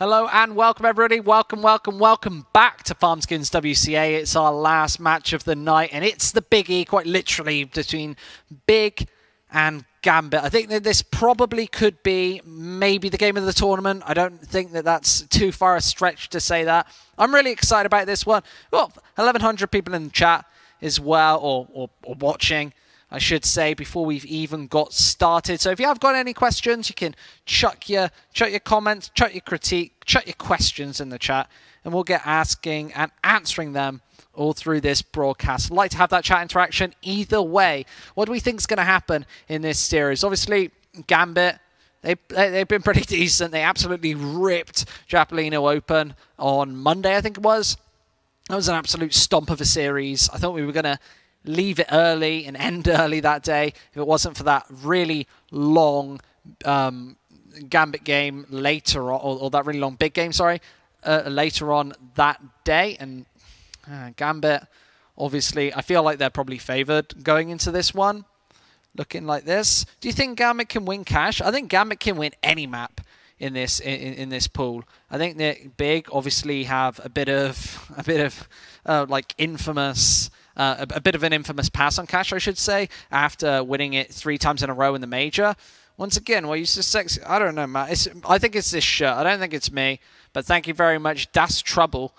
Hello and welcome everybody. Welcome back to Farmskins WCA. It's our last match of the night and it's the biggie, quite literally, between Big and Gambit. I think that this probably could be maybe the game of the tournament. I don't think that that's too far a stretch to say that. I'm really excited about this one. Well, 1,100 people in the chat as well, or watching, I should say, before we've even got started. So if you have got any questions, you can chuck your comments, chuck your critique, chuck your questions in the chat, and we'll get asking and answering them all through this broadcast. I'd like to have that chat interaction either way. What do we think is going to happen in this series? Obviously, Gambit, they've been pretty decent. They absolutely ripped Japolino open on Monday, I think it was. That was an absolute stomp of a series. I thought we were going to leave it early and end early that day if it wasn't for that really long Gambit game later on, or that really long big game, sorry, later on that day. And Gambit, obviously, I feel like they're probably favored going into this one, looking like this. Do you think Gambit can win cash? I think Gambit can win any map in this in this pool. I think that Big obviously have a bit of like infamous. A bit of an infamous pass on cash, I should say, after winning it 3 times in a row in the major. Once again, well, you sexy. I don't know, Matt. I think it's this shirt. I don't think it's me. But thank you very much, Das Trouble,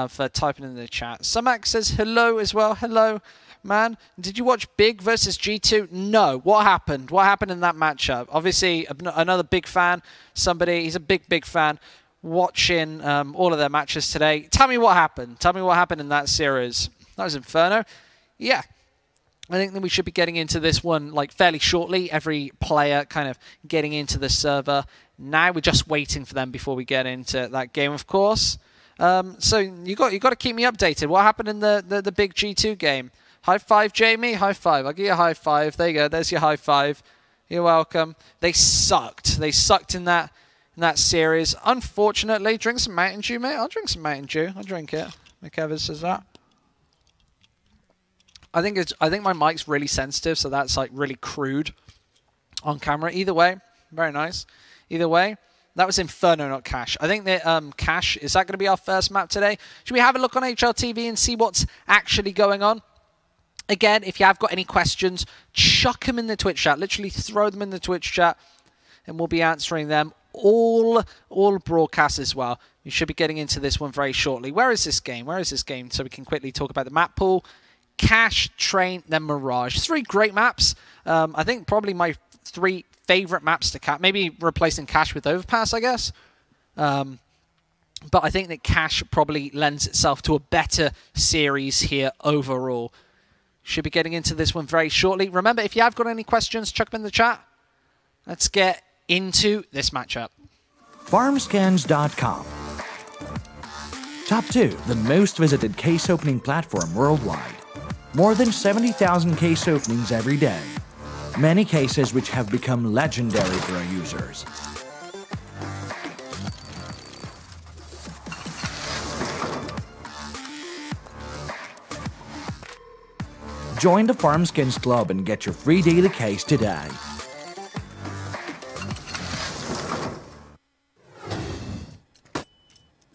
for typing in the chat. Sumac says hello as well. Hello, man. Did you watch Big versus G2? No. What happened? What happened in that matchup? Obviously, another big fan. Somebody, he's a big fan. Watching all of their matches today. Tell me what happened. Tell me what happened in that series. That was Inferno. Yeah. I think that we should be getting into this one like fairly shortly. Every player kind of getting into the server. Now we're just waiting for them before we get into that game, of course. So you got to keep me updated. What happened in the big G2 game? High five, Jamie. High five. I'll give you a high five. There you go. There's your high five. You're welcome. They sucked. They sucked in that series. Unfortunately, drink some Mountain Dew, mate. I'll drink some Mountain Dew. I'll drink it. McEvers says that. I think my mic's really sensitive, so that's like really crude on camera. Either way, very nice. Either way, that was Inferno, not Cash. I think that Cash, is that going to be our first map today? Should we have a look on HLTV and see what's actually going on? Again, if you have got any questions, chuck them in the Twitch chat. Literally throw them in the Twitch chat, and we'll be answering them all broadcasts as well. We should be getting into this one very shortly. Where is this game? Where is this game? So we can quickly talk about the map pool. Cash, Train, then Mirage. 3 great maps. I think probably my 3 favorite maps to catch. Maybe replacing Cash with Overpass, I guess. But I think that Cash probably lends itself to a better series here overall. Should be getting into this one very shortly. Remember, if you have got any questions, chuck them in the chat. Let's get into this matchup. Farmskins.com. Top 2, the most visited case opening platform worldwide. More than 70,000 case openings every day. Many cases which have become legendary for our users. Join the Farmskins Club and get your free daily case today.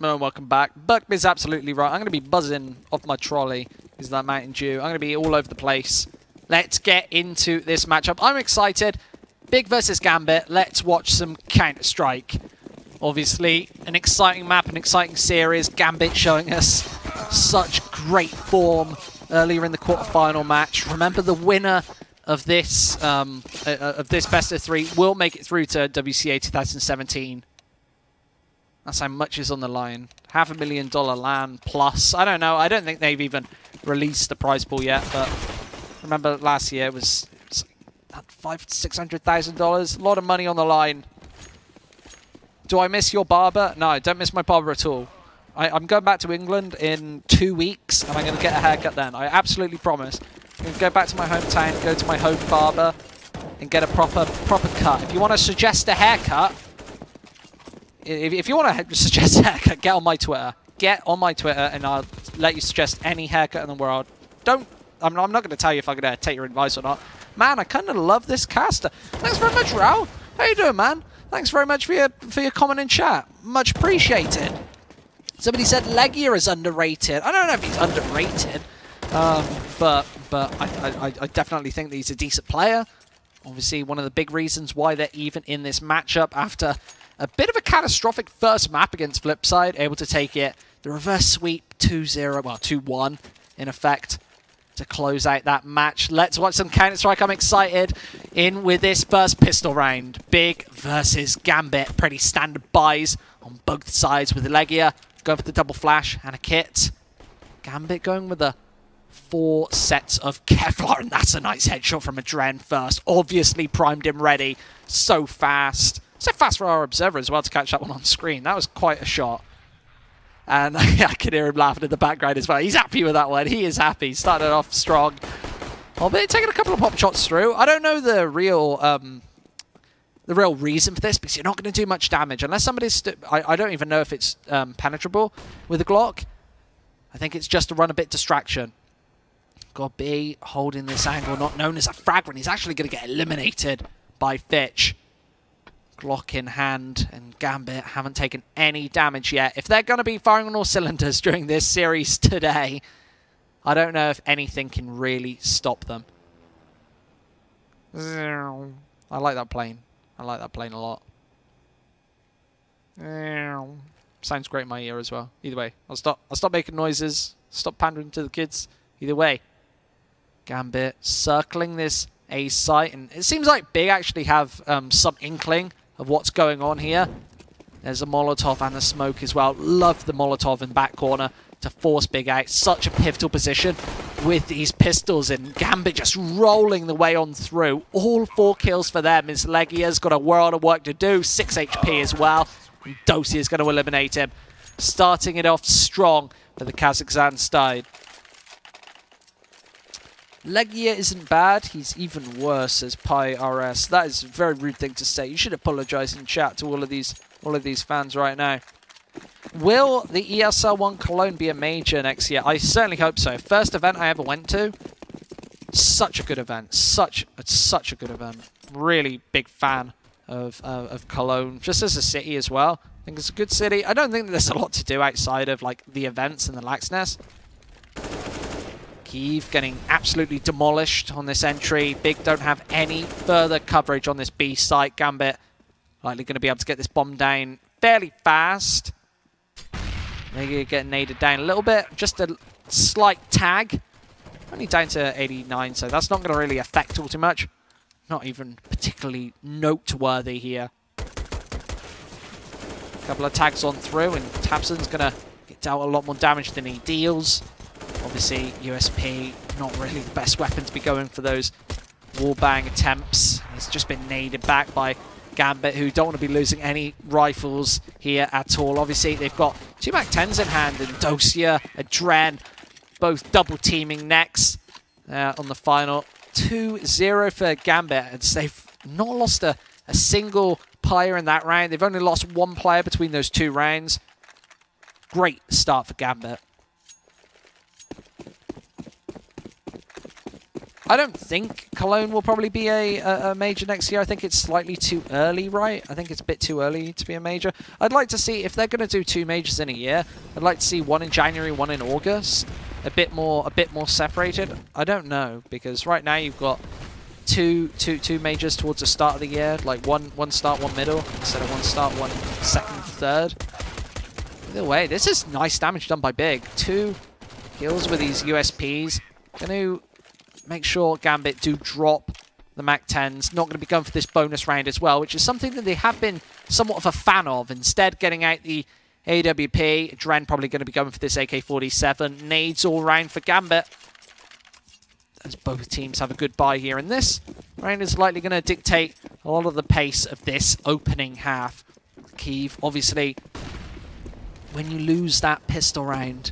Oh, welcome back. Buckby's absolutely right. I'm going to be buzzing off my trolley. Is that Mountain Dew? I'm going to be all over the place. Let's get into this matchup. I'm excited. Big versus Gambit. Let's watch some Counter-Strike. Obviously, an exciting map, an exciting series. Gambit showing us such great form earlier in the quarterfinal match. Remember, the winner of this best of 3 will make it through to WCA 2017. That's how much is on the line. $500,000 LAN plus. I don't know. I don't think they've even released the prize pool yet. But remember last year it was $600,000. A lot of money on the line. Do I miss your barber? No, I don't miss my barber at all. I'm going back to England in 2 weeks, and I'm going to get a haircut then. I absolutely promise. I'm going to go back to my hometown, go to my home barber, and get a proper cut. If you want to suggest a haircut. If you want to suggest a haircut, get on my Twitter. Get on my Twitter, and I'll let you suggest any haircut in the world. I'm not going to tell you if I'm going to take your advice or not. Man, I kind of love this caster. Thanks very much, Raul. How you doing, man? Thanks very much for your comment in chat. much appreciated. Somebody said Legia is underrated. I don't know if he's underrated, but I definitely think that he's a decent player. Obviously, one of the big reasons why they're even in this matchup after a bit of a catastrophic first map against Flipside, able to take it. The reverse sweep 2-0, well, 2-1 in effect to close out that match. Let's watch some Counter-Strike. I'm excited. In with this first pistol round. Big versus Gambit. Pretty standard buys on both sides with the Legia. Going for the double flash and a kit. Gambit going with the 4 sets of Kevlar, and that's a nice headshot from Adren first. Obviously primed him ready. So fast. So fast for our observer as well to catch that one on screen. That was quite a shot. And I can hear him laughing in the background as well. He's happy with that one. He is happy. Started off strong. Albeit taking a couple of pop shots through. I don't know the real reason for this, because you're not going to do much damage. Unless somebody's... I don't even know if it's penetrable with the Glock. I think it's just to run a bit distraction. Got B holding this angle, not known as a fragment. He's actually going to get eliminated by Fitch. Glock in hand, and Gambit haven't taken any damage yet. If they're going to be firing on all cylinders during this series today, I don't know if anything can really stop them. I like that plane. I like that plane a lot. Sounds great in my ear as well. Either way, I'll stop making noises. Stop pandering to the kids. Either way. Gambit circling this A site, and it seems like Big actually have some inkling of what's going on here. There's a Molotov and a smoke as well. Love the Molotov in back corner to force Big out. Such a pivotal position with these pistols, and Gambit just rolling the way on through. All 4 kills for them as Legia's got a world of work to do. 6 HP as well. And Dosi is going to eliminate him. Starting it off strong for the Kazakhstan side. Legia isn't bad, he's even worse as Pi RS. That is a very rude thing to say. You should apologize in chat to all of these fans right now. Will the ESL 1 Cologne be a major next year? I certainly hope so. First event I ever went to. Such a good event. Such a good event. Really big fan of Cologne, just as a city as well. I think it's a good city. I don't think there's a lot to do outside of like the events and the Laxness. Kyiv getting absolutely demolished on this entry. Big don't have any further coverage on this B site. Gambit likely going to be able to get this bomb down fairly fast. Maybe getting naded down a little bit. Just a slight tag. Only down to 89, so that's not going to really affect all too much. Not even particularly noteworthy here. A couple of tags on through, and Tabson's going to get dealt a lot more damage than he deals. Obviously, USP, not really the best weapon to be going for those wallbang attempts. He's just been naded back by Gambit, who don't want to be losing any rifles here at all. Obviously, they've got 2 MAC-10s in hand, and Dosia, Adren, both double teaming next on the final. 2-0 for Gambit, and they've not lost a single player in that round. They've only lost 1 player between those 2 rounds. Great start for Gambit. I don't think Cologne will probably be a major next year. I think it's slightly too early, right? I think it's a bit too early to be a major. I'd like to see, if they're going to do 2 majors in a year, I'd like to see 1 in January, 1 in August. A bit more separated. I don't know, because right now you've got two majors towards the start of the year, like one start, 1 middle, instead of 1 start, 1 second, 3rd. Either way, this is nice damage done by Big. 2 kills with these USPs. Going to make sure Gambit do drop the MAC-10s. Not going to be going for this bonus round as well, which is something that they have been somewhat of a fan of. Instead, getting out the AWP. Dren probably going to be going for this AK-47. Nades all round for Gambit, as both teams have a good buy here. And this round is likely going to dictate a lot of the pace of this opening half. Kyiv, obviously, when you lose that pistol round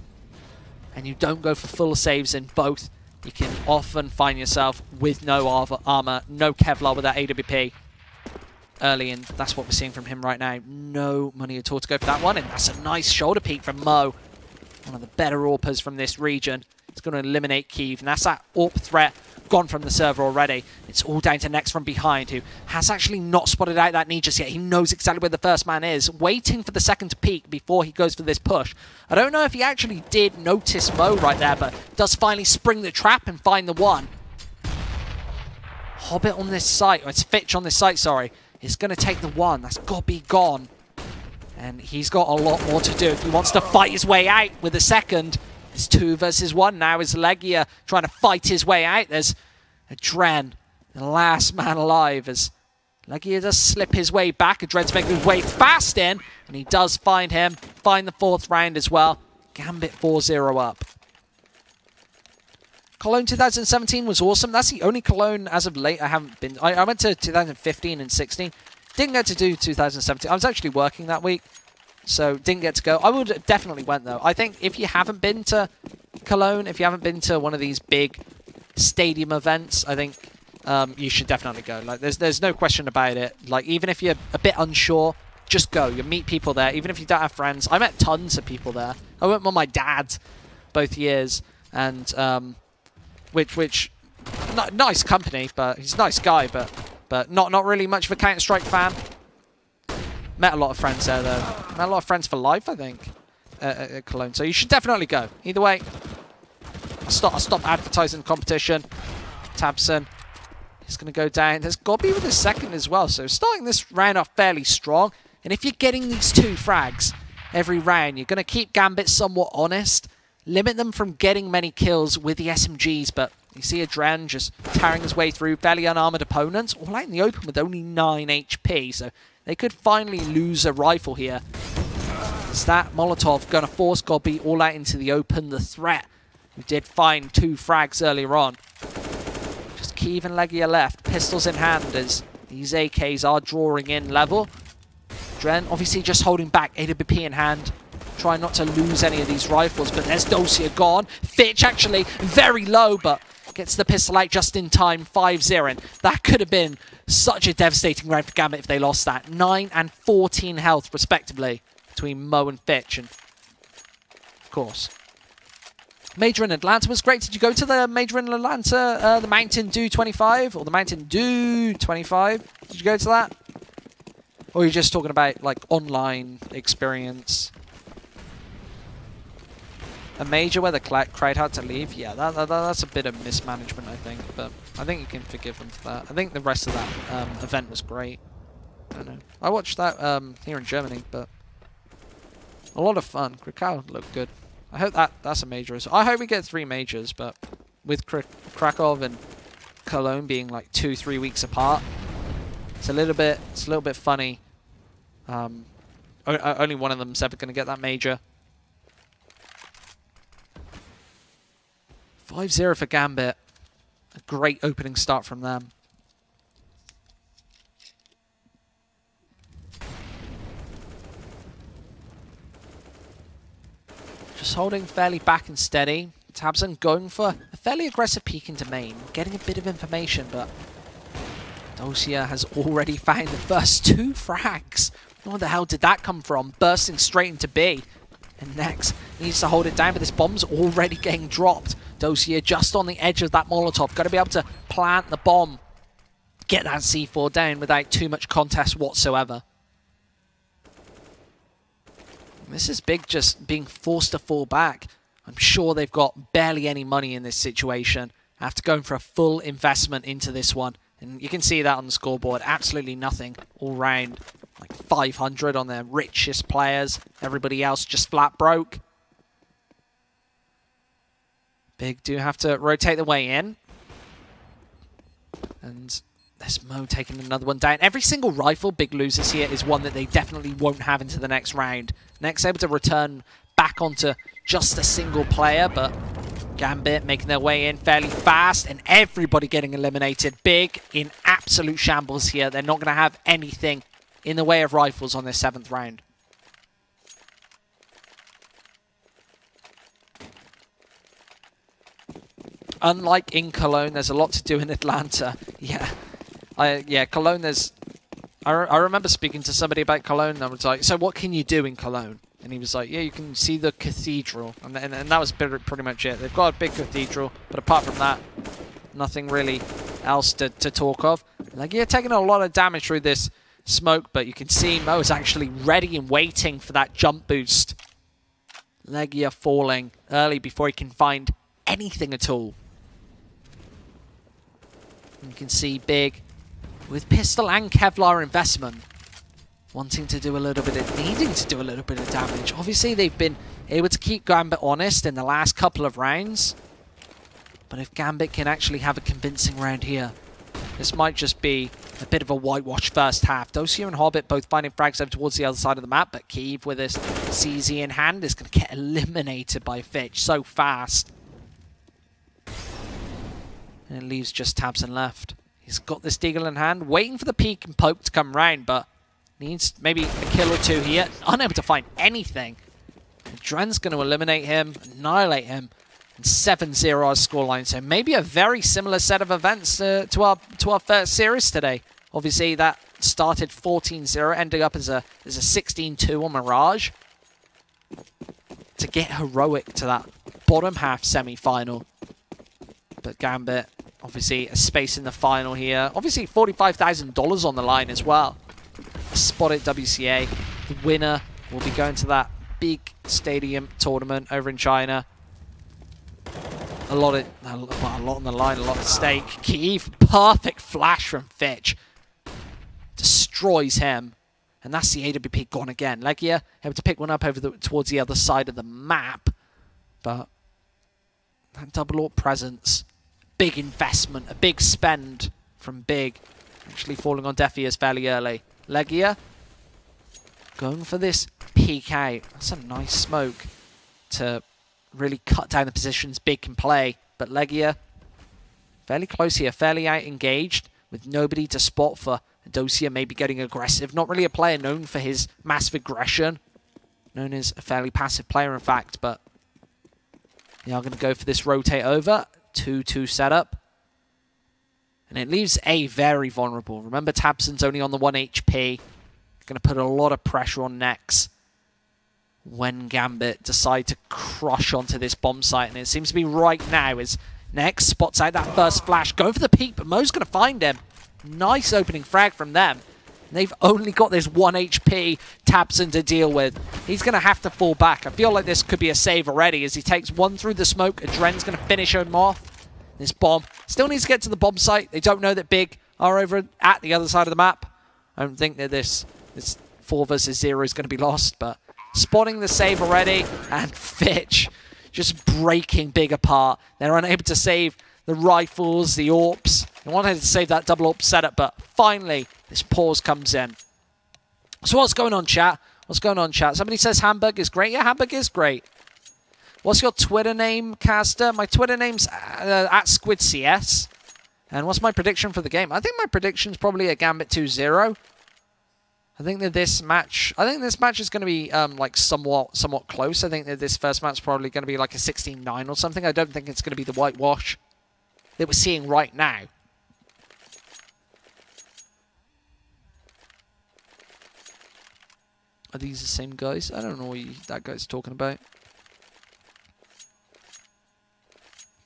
and you don't go for full saves in both, you can often find yourself with no armor, no Kevlar with that AWP early, and that's what we're seeing from him right now. No money at all to go for that one, and that's a nice shoulder peek from Mo. One of the better AWPers from this region. It's going to eliminate Kyiv, and that's that AWP threat gone from the server already. It's all down to Next from behind, who has actually not spotted out that knee just yet. He knows exactly where the first man is, waiting for the second to peek before he goes for this push. I don't know if he actually did notice Mo right there, but does finally spring the trap and find the one. Hobbit on this site, or it's Fitch on this site, sorry, is going to take the one. That's got to be gone. And he's got a lot more to do if he wants to fight his way out with a second. It's 2 versus 1 now as Legia trying to fight his way out. There's Adren, the last man alive, as Legia does slip his way back. Adren's making his way fast in, and he does find him. Find the 4th round as well. Gambit 4-0 up. Cologne 2017 was awesome. That's the only Cologne as of late I haven't been. I went to 2015 and 16. Didn't get to do 2017. I was actually working that week, so didn't get to go. I would have definitely went, though. I think if you haven't been to Cologne, if you haven't been to one of these big stadium events, I think you should definitely go. Like, there's no question about it. Like, even if you're a bit unsure, just go. You'll meet people there, even if you don't have friends. I met tons of people there. I went with my dad both years, and which nice company, but he's a nice guy, but not really much of a Counter-Strike fan. Met a lot of friends there, though. Met a lot of friends for life, I think, at Cologne. So you should definitely go. Either way, stop advertising the competition. Tabson is going to go down. There's Gobby with his second as well. So starting this round off fairly strong. And if you're getting these 2 frags every round, you're going to keep Gambit somewhat honest. Limit them from getting many kills with the SMGs, but you see Adren just tearing his way through fairly unarmored opponents, all out in the open with only 9 HP, so they could finally lose a rifle here. Is that Molotov going to force Gobby all out into the open? The threat, who did find 2 frags earlier on. Just Keeve and Legia left, pistols in hand as these AKs are drawing in level. Adren obviously just holding back, AWP in hand. Trying not to lose any of these rifles, but there's Dosia gone. Fitch actually very low, but gets the pistol out just in time, 5-0. And that could have been such a devastating round for Gambit if they lost that. 9 and 14 health, respectively, between Mo and Fitch. And, of course, Major in Atlanta was great. Did you go to the Major in Atlanta, the Mountain Dew 25? Or the Mountain Dew 25? Did you go to that? Or are you just talking about, like, online experience? A major where the crowd had to leave? Yeah, that's a bit of mismanagement, I think. But I think you can forgive them for that. I think the rest of that event was great. I don't know. I watched that here in Germany, but a lot of fun. Krakow looked good. I hope that's a major. I hope we get 3 majors, but with Krakow and Cologne being like 2-3 weeks apart, it's a little bit funny. Only one of them's ever going to get that major. 5-0 for Gambit. A great opening start from them. Just holding fairly back and steady. Tabson going for a fairly aggressive peek into main. Getting a bit of information, but Dosia has already found the first 2 frags. Where the hell did that come from? Bursting straight into B. And next needs to hold it down, but this bomb's already getting dropped. Dosia just on the edge of that Molotov. Got to be able to plant the bomb. Get that C4 down without too much contest whatsoever. This is big, just being forced to fall back. I'm sure they've got barely any money in this situation after going for a full investment into this one. And you can see that on the scoreboard. Absolutely nothing all round. Like 500 on their richest players. Everybody else just flat broke. Big do have to rotate the way in. And there's Mo taking another one down. Every single rifle Big loses here is one that they definitely won't have into the next round. Next able to return back onto just a single player, but Gambit making their way in fairly fast and everybody getting eliminated. Big in absolute shambles here. They're not going to have anything in the way of rifles on this 7th round. Unlike in Cologne, there's a lot to do in Atlanta. Yeah, Cologne, there's... I remember speaking to somebody about Cologne, and I was like, so what can you do in Cologne? And he was like, yeah, you can see the cathedral. And that was pretty much it. They've got a big cathedral, but apart from that, Nothing really else to talk of. Legia taking a lot of damage through this smoke, but you can see Mo is actually ready and waiting for that jump boost. Legia falling early before he can find anything at all. And you can see Big with pistol and Kevlar investment, wanting to do a little bit of, needing to do a little bit of damage. Obviously, they've been able to keep Gambit honest in the last couple of rounds. But if Gambit can actually have a convincing round here, this might just be a bit of a whitewash first half. WCA and Hobbit both finding frags over towards the other side of the map, but Kiev with his CZ in hand is going to get eliminated by Fitch so fast. And it leaves just Tabson left. He's got this Deagle in hand, waiting for the peek and poke to come round, but needs maybe a kill or two here. Unable to find anything. And Dren's going to eliminate him, annihilate him. And 7-0 our scoreline. So maybe a very similar set of events to our first series today. Obviously, that started 14-0, ending up as a 16-2 on Mirage. To get heroic to that bottom half semi-final. But Gambit, obviously, a space in the final here. Obviously, $45,000 on the line as well. A spot at WCA. The winner will be going to that big stadium tournament over in China. A lot on the line, a lot at stake. Kiev, perfect flash from Fitch. Destroys him. And that's the AWP gone again. Legia able to pick one up over towards the other side of the map. But that double AWP presence, big investment, a big spend from Big. Actually falling on deaf ears fairly early. Legia going for this peek out. That's a nice smoke to really cut down the positions Big can play. But Legia fairly close here, fairly out engaged with nobody to spot for. WCA maybe getting aggressive. Not really a player known for his massive aggression. Known as a fairly passive player, in fact. But they are going to go for this rotate over. 2-2 setup. And it leaves A very vulnerable. Remember, Tabson's only on the 1 HP. Going to put a lot of pressure on Nex when Gambit decide to crush onto this bomb site. And it seems to be right now as Nex spots out that first flash. Go for the peek, but Mo's going to find him. Nice opening frag from them. And they've only got this 1 HP Tabson to deal with. He's going to have to fall back. I feel like this could be a save already as he takes one through the smoke. Adren's going to finish him off. This bomb still needs to get to the bomb site. They don't know that Big are over at the other side of the map. I don't think that this 4 versus 0 is going to be lost, but spotting the save already, and Fitch just breaking Big apart. They're unable to save the rifles, the AWPs. They wanted to save that double AWP setup, but finally, this pause comes in. So what's going on, chat? What's going on, chat? Somebody says Hamburg is great. Yeah, Hamburg is great. What's your Twitter name, Caster? My Twitter name's at SquidCS. And what's my prediction for the game? I think my prediction's probably a Gambit 2-0. I think that this match is going to be like somewhat close. I think that this first match is probably going to be like a 16-9 or something. I don't think it's going to be the whitewash that we're seeing right now. Are these the same guys? I don't know what that guy's talking about.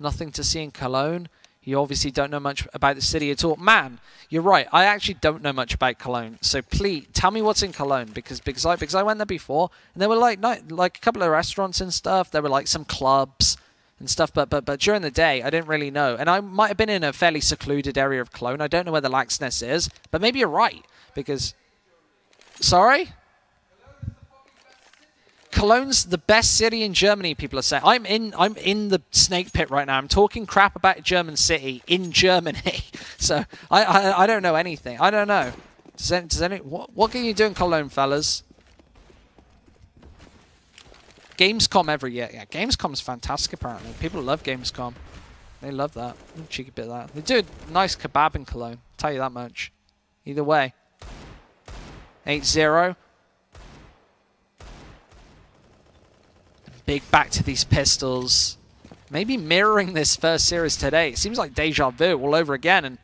Nothing to see in Cologne. You obviously don't know much about the city at all. Man, you're right. I actually don't know much about Cologne. So please tell me what's in Cologne because I went there before and there were like a couple of restaurants and stuff. There were like some clubs and stuff. But during the day, I didn't really know. And I might have been in a fairly secluded area of Cologne. I don't know where the Laxness is, but maybe you're right because. Sorry. Cologne's the best city in Germany, people are saying. I'm in the snake pit right now. I'm talking crap about a German city in Germany. So I don't know anything. I don't know. What can you do in Cologne, fellas? Gamescom every year. Yeah, Gamescom's fantastic apparently. People love Gamescom. They love that. Cheeky bit of that. They do a nice kebab in Cologne. I'll tell you that much. Either way. 8-0. Big back to these pistols. Maybe mirroring this first series today. It seems like deja vu all over again. And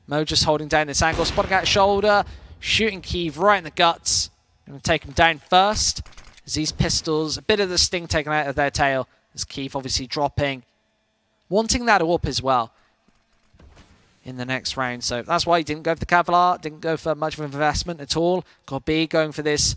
Mo just holding down this angle. Spotting out shoulder. Shooting Kiev right in the guts. Going to take him down first. As these pistols, a bit of the sting taken out of their tail. As Kiev obviously dropping. Wanting that AWP as well. in the next round. So that's why he didn't go for the Kevlar, didn't go for much of an investment at all. Got B going for this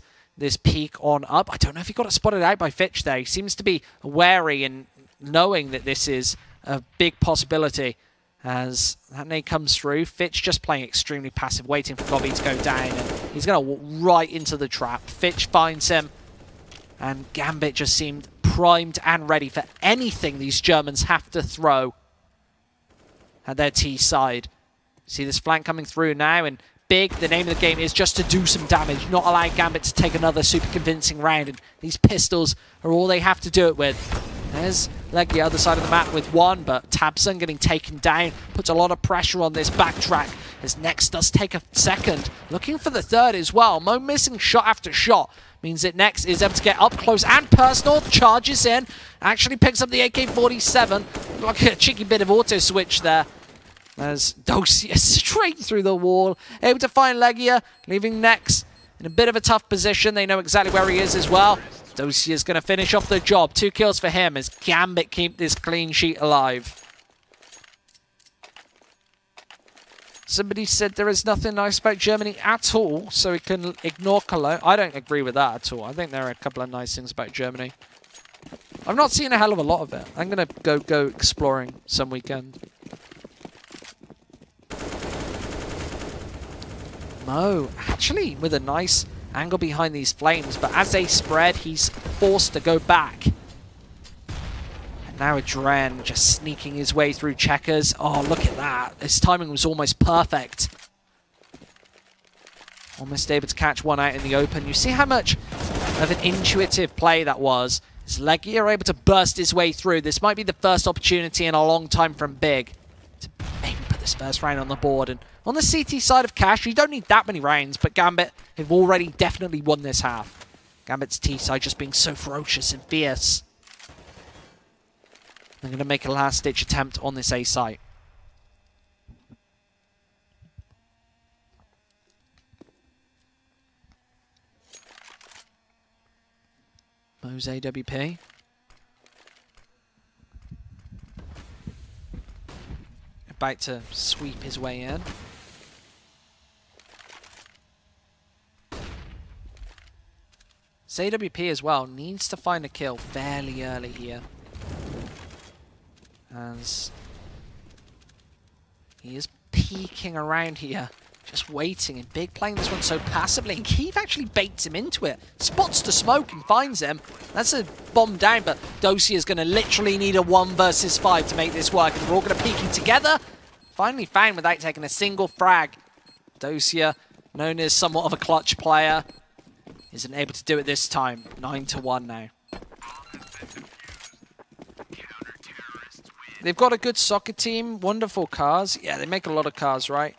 peak on up. I don't know if he got it spotted out by Fitch there. He seems to be wary and knowing that this is a big possibility as that nade comes through. Fitch just playing extremely passive, waiting for Gobby to go down, and he's going to walk right into the trap. Fitch finds him, and Gambit just seemed primed and ready for anything these Germans have to throw at their T side. See this flank coming through now, and Big, the name of the game is just to do some damage, not allow Gambit to take another super convincing round, and these pistols are all they have to do it with. There's Leggy other side of the map with one, but Tabson getting taken down, puts a lot of pressure on this backtrack, as Nex does take a second, looking for the third as well. Mo missing shot after shot means that Nex is able to get up close and personal, charges in, actually picks up the AK-47, like a cheeky bit of auto switch there. As Dosia straight through the wall, able to find Legia, leaving Nex in a bit of a tough position. They know exactly where he is as well. Dosia's going to finish off the job. 2 kills for him as Gambit keep this clean sheet alive. Somebody said there is nothing nice about Germany at all, so we can ignore Cologne. I don't agree with that at all. I think there are a couple of nice things about Germany. I've not seen a hell of a lot of it. I'm going to go exploring some weekend. Mo, actually with a nice angle behind these flames, but as they spread, he's forced to go back. And now Adren just sneaking his way through checkers. Oh, look at that. His timing was almost perfect. Almost able to catch one out in the open. You see how much of an intuitive play that was. As Leggy are able to burst his way through. This might be the first opportunity in a long time from Big to maybe put this first round on the board. And on the CT side of Cash, you don't need that many rounds, but Gambit have already definitely won this half. Gambit's T side just being so ferocious and fierce. They're going to make a last-ditch attempt on this A site. Mo's AWP. About to sweep his way in. AWP as well needs to find a kill fairly early here, as he is peeking around here, just waiting, and Big playing this one so passively, and Keeve actually baits him into it, spots the smoke and finds him. That's a bomb down, but Dosia is going to literally need a 1 versus 5 to make this work, and they're all going to peeking together. Finally found without taking a single frag. Dosia, known as somewhat of a clutch player, isn't able to do it this time. 9-1 now. They've got a good soccer team, wonderful cars. Yeah, they make a lot of cars, right?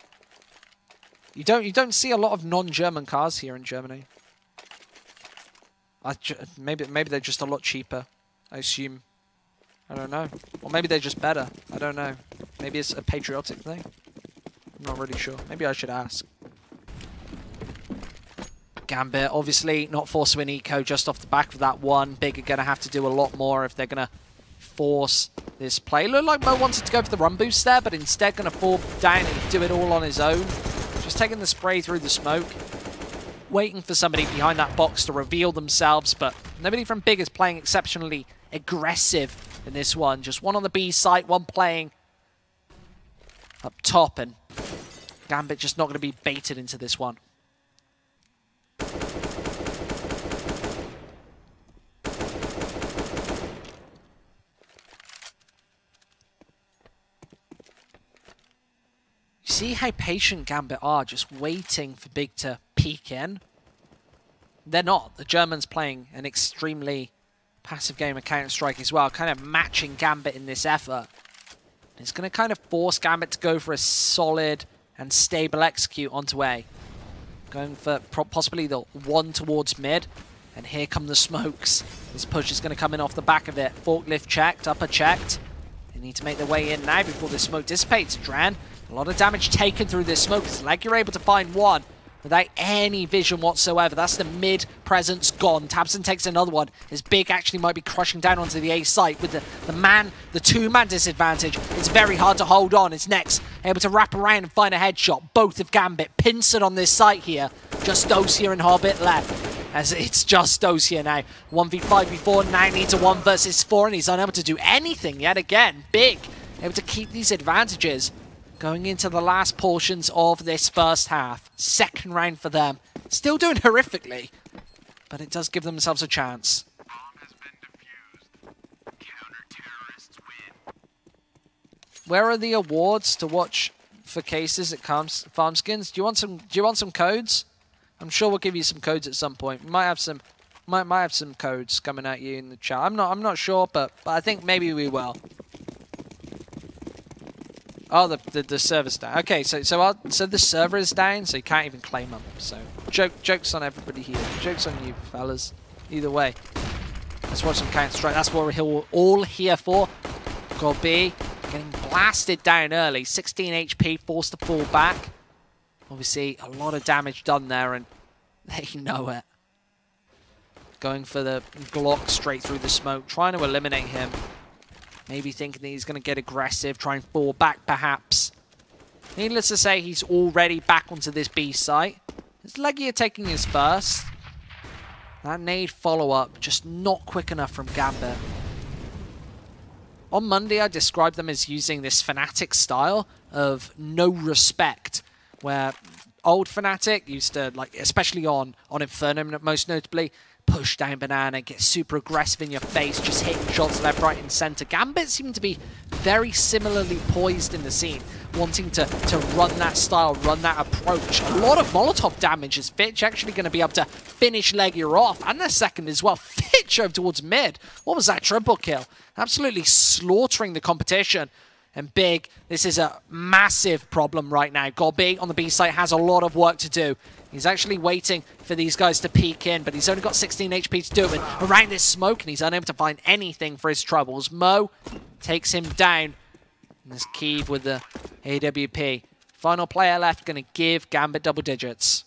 You don't see a lot of non-German cars here in Germany. Maybe they're just a lot cheaper, I assume. I don't know. Or maybe they're just better. I don't know. Maybe it's a patriotic thing. I'm not really sure. Maybe I should ask. Gambit, obviously not forced to win eco just off the back of that one. Big are going to have to do a lot more if they're going to force this play. Looked like Mo wanted to go for the run boost there, but instead going to fall down and do it all on his own. Just taking the spray through the smoke. Waiting for somebody behind that box to reveal themselves, but nobody from Big is playing exceptionally aggressive in this one. Just one on the B site, one playing up top, and Gambit just not going to be baited into this one. See how patient Gambit are, just waiting for Big to peek in. They're not. The Germans playing an extremely passive game of Counter-Strike as well, kind of matching Gambit in this effort. It's going to kind of force Gambit to go for a solid and stable execute onto A. Going for possibly the one towards mid, and here come the smokes. This push is going to come in off the back of it. Forklift checked, upper checked. They need to make their way in now before this smoke dissipates. Dran, a lot of damage taken through this smoke. It's like you're able to find one. without any vision whatsoever. That's the mid presence gone. tabseN takes another one. As Big actually might be crushing down onto the A site with the two-man disadvantage. It's very hard to hold on. It's Next able to wrap around and find a headshot. Both of Gambit pincered on this site here. Just Dosia and Hobbit left. As it's just Dosia now. 1v5 before, now needs a 1 versus 4, and he's unable to do anything yet again. Big able to keep these advantages going into the last portions of this first half. Second round for them. Still doing horrifically, but it does give themselves a chance. Where are the awards to watch for cases at Farmskins? Do you want some codes? I'm sure we'll give you some codes at some point. We might have some codes coming at you in the chat. I'm not sure, but I think maybe we will. Oh, the server's down. Okay, so the server is down, so you can't even claim them. So jokes on everybody here. Jokes on you, fellas. Either way, let's watch some Counter-Strike. That's what we're all here for. Goal B getting blasted down early. 16 HP, forced to fall back. Obviously, a lot of damage done there, and they know it. Going for the Glock straight through the smoke, trying to eliminate him. Maybe thinking that he's going to get aggressive, try and fall back perhaps. Needless to say, he's already back onto this B site. Is Legia taking his first? That nade follow-up, just not quick enough from Gambit. On Monday, I described them as using this Fnatic style of no respect, where old Fnatic used to, like, especially on Inferno most notably, push down banana, get super aggressive in your face, just hitting shots left, right, and center. Gambit seemed to be very similarly poised in the scene, wanting to run that style, run that approach. A lot of Molotov damage. Is Fitch actually going to be able to finish Legia off? And the second as well. Fitch over towards mid. What was that triple kill? Absolutely slaughtering the competition. And Big, this is a massive problem right now. Gambit on the B site has a lot of work to do. He's actually waiting for these guys to peek in, but he's only got 16 HP to do it with around this smoke, and he's unable to find anything for his troubles. Mo takes him down. And there's Keeve with the AWP. Final player left, going to give Gambit double digits.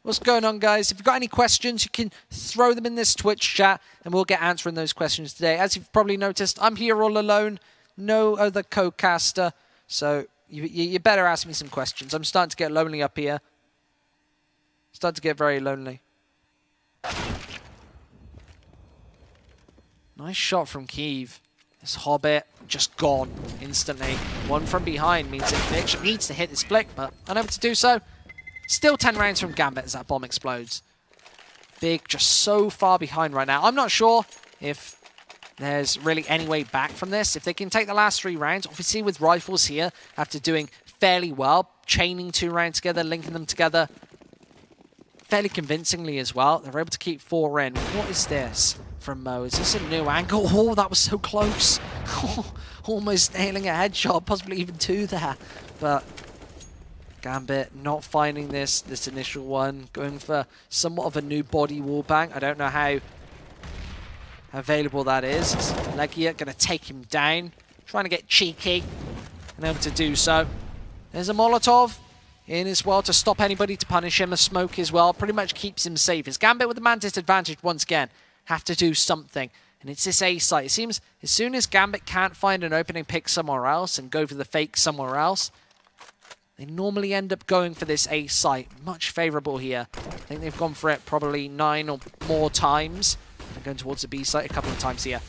What's going on, guys? If you've got any questions, you can throw them in this Twitch chat, and we'll get answering those questions today. As you've probably noticed, I'm here all alone. No other co-caster, so you better ask me some questions. I'm starting to get lonely up here. Starting to get very lonely. Nice shot from Keeve. This Hobbit just gone instantly. One from behind means that Fitch needs to hit this flick, but unable to do so. Still 10 rounds from Gambit as that bomb explodes. Big just so far behind right now. I'm not sure if there's really any way back from this. If they can take the last 3 rounds, obviously with rifles here, after doing fairly well, chaining 2 rounds together, linking them together fairly convincingly as well. They're able to keep 4 in. What is this from Mo? Is this a new angle? Oh, that was so close. Almost nailing a headshot, possibly even 2 there. But Gambit not finding this initial one, going for somewhat of a new body wallbang. I don't know how available that is. Legia going to take him down, trying to get cheeky, and able to do so. There's a Molotov in as well to stop anybody to punish him. A smoke as well, pretty much keeps him safe. As Gambit with the man disadvantage once again, have to do something. And it's this A site. It seems as soon as Gambit can't find an opening pick somewhere else and go for the fake somewhere else, they normally end up going for this A site. Much favorable here. I think they've gone for it probably 9 or more times. They're going towards the B site a couple of times here.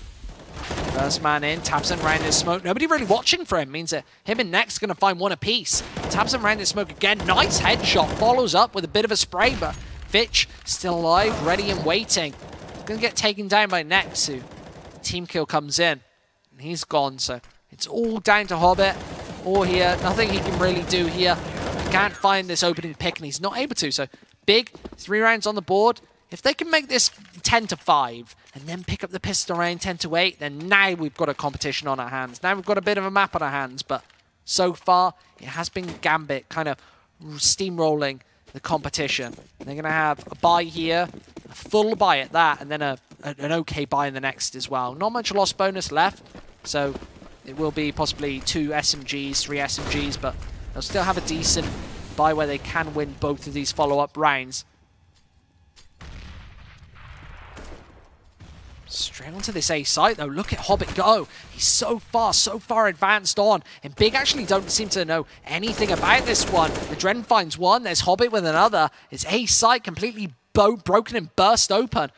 First man in, tabseN round his smoke. Nobody really watching for him. Means that him and Next going to find one apiece. tabseN round his smoke again. Nice headshot. Follows up with a bit of a spray, but Fitch still alive, ready and waiting. Going to get taken down by Next, who team kill comes in. And he's gone, so it's all down to Hobbit. Or here, nothing he can really do here. He can't find this opening pick, and he's not able to. So Big, 3 rounds on the board. If they can make this 10-5 and then pick up the pistol round 10-8, then now we've got a competition on our hands. Now we've got a bit of a map on our hands, but so far it has been Gambit kind of steamrolling the competition. They're going to have a buy here, a full buy at that, and then an okay buy in the next as well. Not much loss bonus left, so It will be possibly 2 SMGs, 3 SMGs, but they'll still have a decent buy where they can win both of these follow-up rounds. Straight onto this A site, though. Look at Hobbit go. He's so far advanced on. And Big actually don't seem to know anything about this one. The Dren finds one. There's Hobbit with another. His A site completely broken and burst open.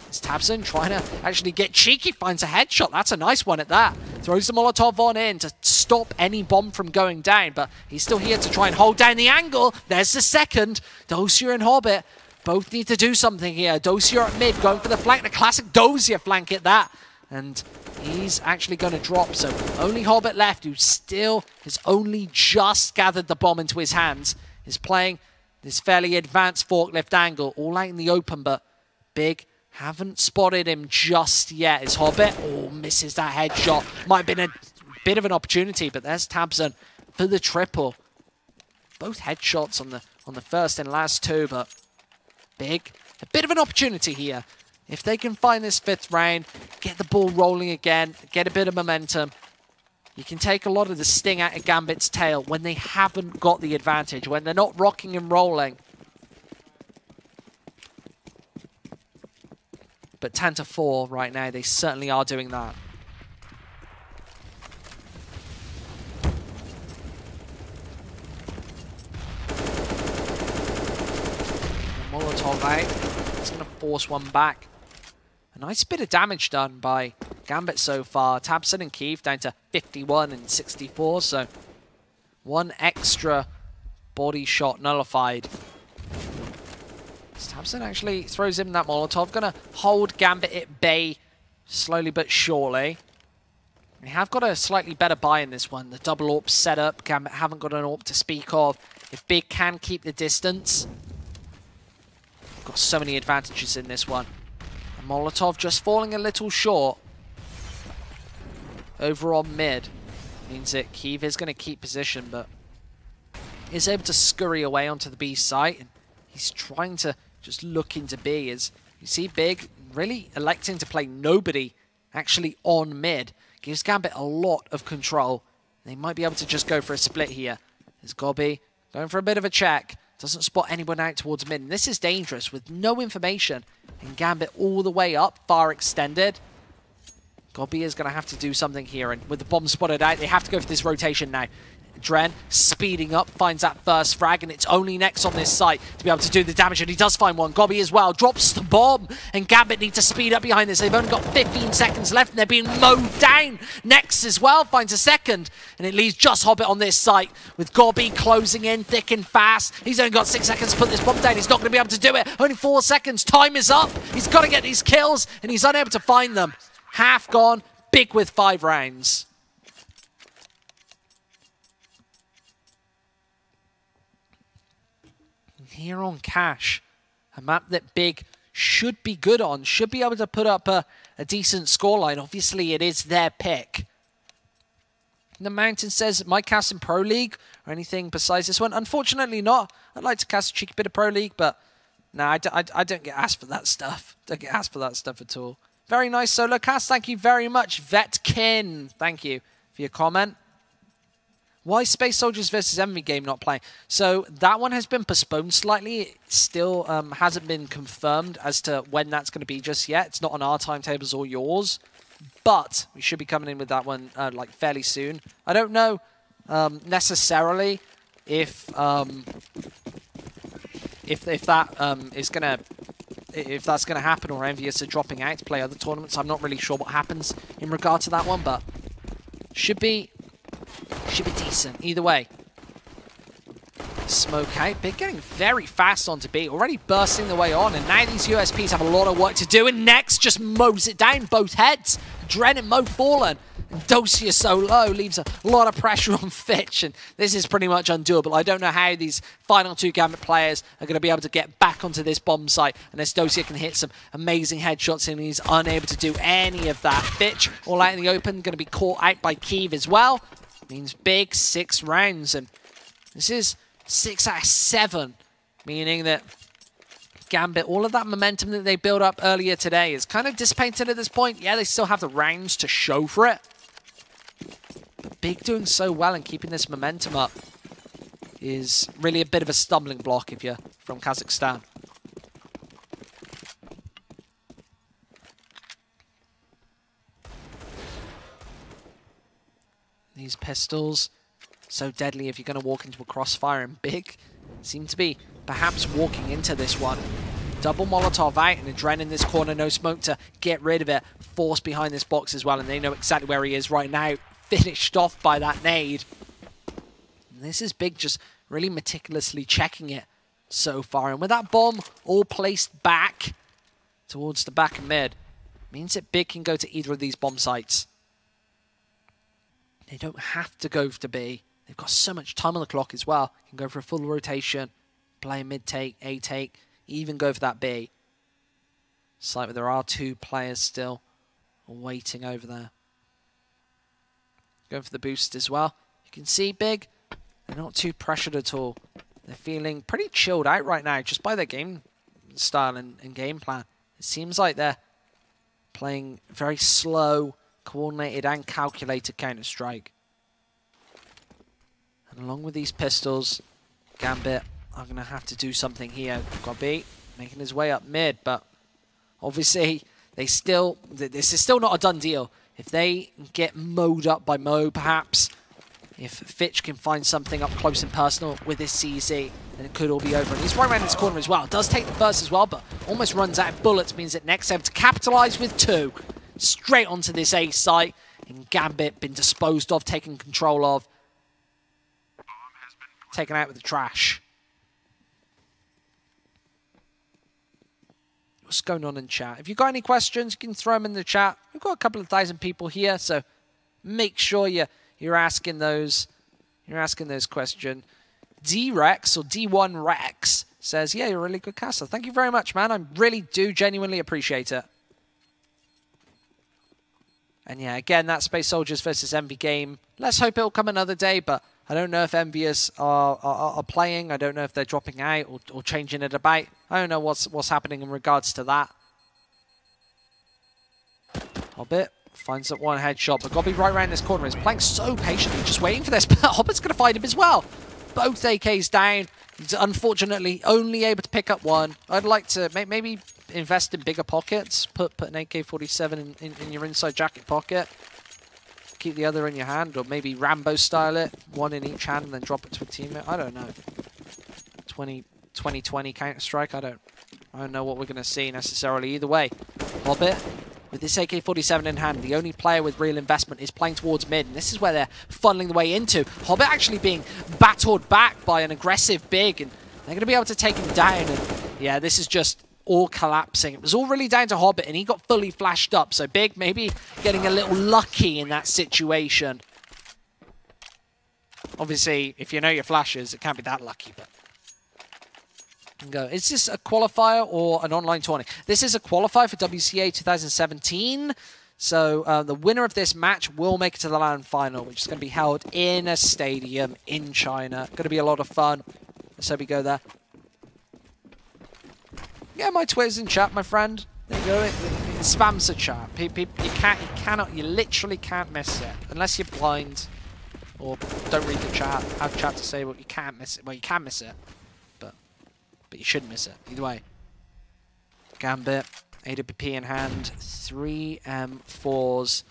It's Tabson trying to actually get cheeky. Finds a headshot. That's a nice one at that. Throws the Molotov on in to stop any bomb from going down. But he's still here to try and hold down the angle. There's the second. Dozier and Hobbit both need to do something here. Dozier at mid, going for the flank. The classic Dozier flank at that. And he's actually going to drop. So only Hobbit left, who still has only just gathered the bomb into his hands, is playing this fairly advanced forklift angle, all out in the open, but Big haven't spotted him just yet. Is Hobbit? Oh, misses that headshot. Might have been a bit of an opportunity, but there's Tabson for the triple. Both headshots on the first and last two, but Big, a bit of an opportunity here. If they can find this 5th round, get the ball rolling again, get a bit of momentum, you can take a lot of the sting out of Gambit's tail when they haven't got the advantage, when they're not rocking and rolling. But 10-4 right now, they certainly are doing that. Molotov out. It's going to force one back. A nice bit of damage done by Gambit so far. Tabson and Keith down to 51 and 64, so one extra body shot nullified. Tabson actually throws in that Molotov. Going to hold Gambit at bay slowly but surely. They have got a slightly better buy in this one. The double AWP setup. Gambit haven't got an AWP to speak of. If Big can keep the distance, got so many advantages in this one. And Molotov just falling a little short over on mid. Means that Keith is going to keep position, but is able to scurry away onto the B site. And he's trying to just look into B. As you see Big really electing to play nobody actually on mid. Gives Gambit a lot of control. They might be able to just go for a split here. There's Gobby going for a bit of a check. Doesn't spot anyone out towards mid. And this is dangerous with no information. And Gambit all the way up, far extended. Gobby is going to have to do something here. And with the bomb spotted out, they have to go for this rotation now. Dren speeding up, finds that first frag, and it's only Nex on this site to be able to do the damage, and he does find one. Gobby as well drops the bomb, and Gambit need to speed up behind this. They've only got 15 seconds left, and they're being mowed down. Nex as well finds a second, and it leaves just Hobbit on this site, with Gobby closing in thick and fast. He's only got 6 seconds to put this bomb down. He's not going to be able to do it. Only 4 seconds. Time is up. He's got to get these kills, and he's unable to find them. Half gone. Big with 5 rounds. Here on Cash, a map that Big should be good on, should be able to put up a decent scoreline. Obviously, it is their pick. The Mountain says, might cast in Pro League or anything besides this one. Unfortunately not. I'd like to cast a cheeky bit of Pro League, but no, I don't get asked for that stuff. Don't get asked for that stuff at all. Very nice solo cast. Thank you very much, Vetkin. Thank you for your comment. Why Space Soldiers versus Envy game not playing? So that one has been postponed slightly. It still hasn't been confirmed as to when that's going to be just yet. It's not on our timetables or yours, but we should be coming in with that one like fairly soon. I don't know necessarily if that's gonna happen, or Envious are dropping out to play other tournaments. I'm not really sure what happens in regard to that one, but should be decent either way. Smoke out. Big getting very fast onto B, already bursting the way on, and now these USPs have a lot of work to do, and Nex just mows it down both heads. Dren and Mo fallen, and Dozier so low leaves a lot of pressure on Fitch, and this is pretty much undoable. I don't know how these final 2 Gambit players are going to be able to get back onto this bomb site unless Dozier can hit some amazing headshots, and he's unable to do any of that. Fitch all out in the open, going to be caught out by Keeve as well. Means Big 6 rounds, and this is 6 out of 7, meaning that Gambit, all of that momentum that they built up earlier today is kind of dissipated at this point. Yeah, they still have the rounds to show for it, Big doing so well and keeping this momentum up is really a bit of a stumbling block if you're from Kazakhstan. These pistols, so deadly if you're going to walk into a crossfire, and Big seem to be perhaps walking into this one. Double Molotov out and Adren in this corner, no smoke to get rid of it. Force behind this box as well, and they know exactly where he is right now. Finished off by that nade. And this is Big just really meticulously checking it so far. And with that bomb all placed back towards the back and mid, means that Big can go to either of these bomb sites. They don't have to go to B. They've got so much time on the clock as well. Can go for a full rotation, play a mid take, A take, even go for that B. Site where there are 2 players still waiting over there. Going for the boost as well. You can see Big, they're not too pressured at all. They're feeling pretty chilled out right now just by their game style and game plan. It seems like they're playing very slow, coordinated and calculated Counter-Strike. And along with these pistols, Gambit are going to have to do something here. Gambit making his way up mid, but obviously this is still not a done deal. If they get mowed up by Mo, perhaps, if Fitch can find something up close and personal with this CZ, then it could all be over. And he's right around this corner as well. Does take the first as well, but almost runs out of bullets, means that next able to capitalize with 2. Straight onto this A site, and Gambit been disposed of, taken control of. Taken out with the trash. What's going on in chat? If you've got any questions, you can throw them in the chat. We've got a couple of thousand people here, so make sure you're asking those. You're asking those questions. D-Rex or D1 Rex says, yeah, you're a really good caster. Thank you very much, man. I really do genuinely appreciate it. And yeah, again, that Space Soldiers versus Envy game. Let's hope it'll come another day, but I don't know if Envious are playing. I don't know if they're dropping out or changing it about. I don't know what's happening in regards to that. Hobbit finds that one headshot, but Gobby right around this corner is playing so patiently, just waiting for this. But Hobbit's going to find him as well. Both AKs down. He's unfortunately only able to pick up one. I'd like to maybe invest in bigger pockets. Put an AK-47 in your inside jacket pocket. Keep the other in your hand, or maybe Rambo style it. One in each hand and then drop it to a teammate. I don't know. 2020 Counter-Strike. I don't know what we're going to see necessarily. Either way, Hobbit with this AK-47 in hand, the only player with real investment is playing towards mid, and this is where they're funneling the way into. Hobbit actually being battled back by an aggressive Big, and they're going to be able to take him down. And yeah, this is just all collapsing. It was all really down to Hobbit, and he got fully flashed up. So Big maybe getting a little lucky in that situation. Obviously, if you know your flashes, it can't be that lucky, but go. Is this a qualifier or an online tournament? This is a qualifier for WCA 2017. So the winner of this match will make it to the LAN final, which is going to be held in a stadium in China. Going to be a lot of fun. Let's hope we go there. Yeah, my Twitter's in chat, my friend. There you go. It spams the chat. You literally can't miss it unless you're blind or don't read the chat. Have chat to say, well, you can't miss it. Well, you can miss it, but you shouldn't miss it. Either way. Gambit, AWP in hand, 3 M4s.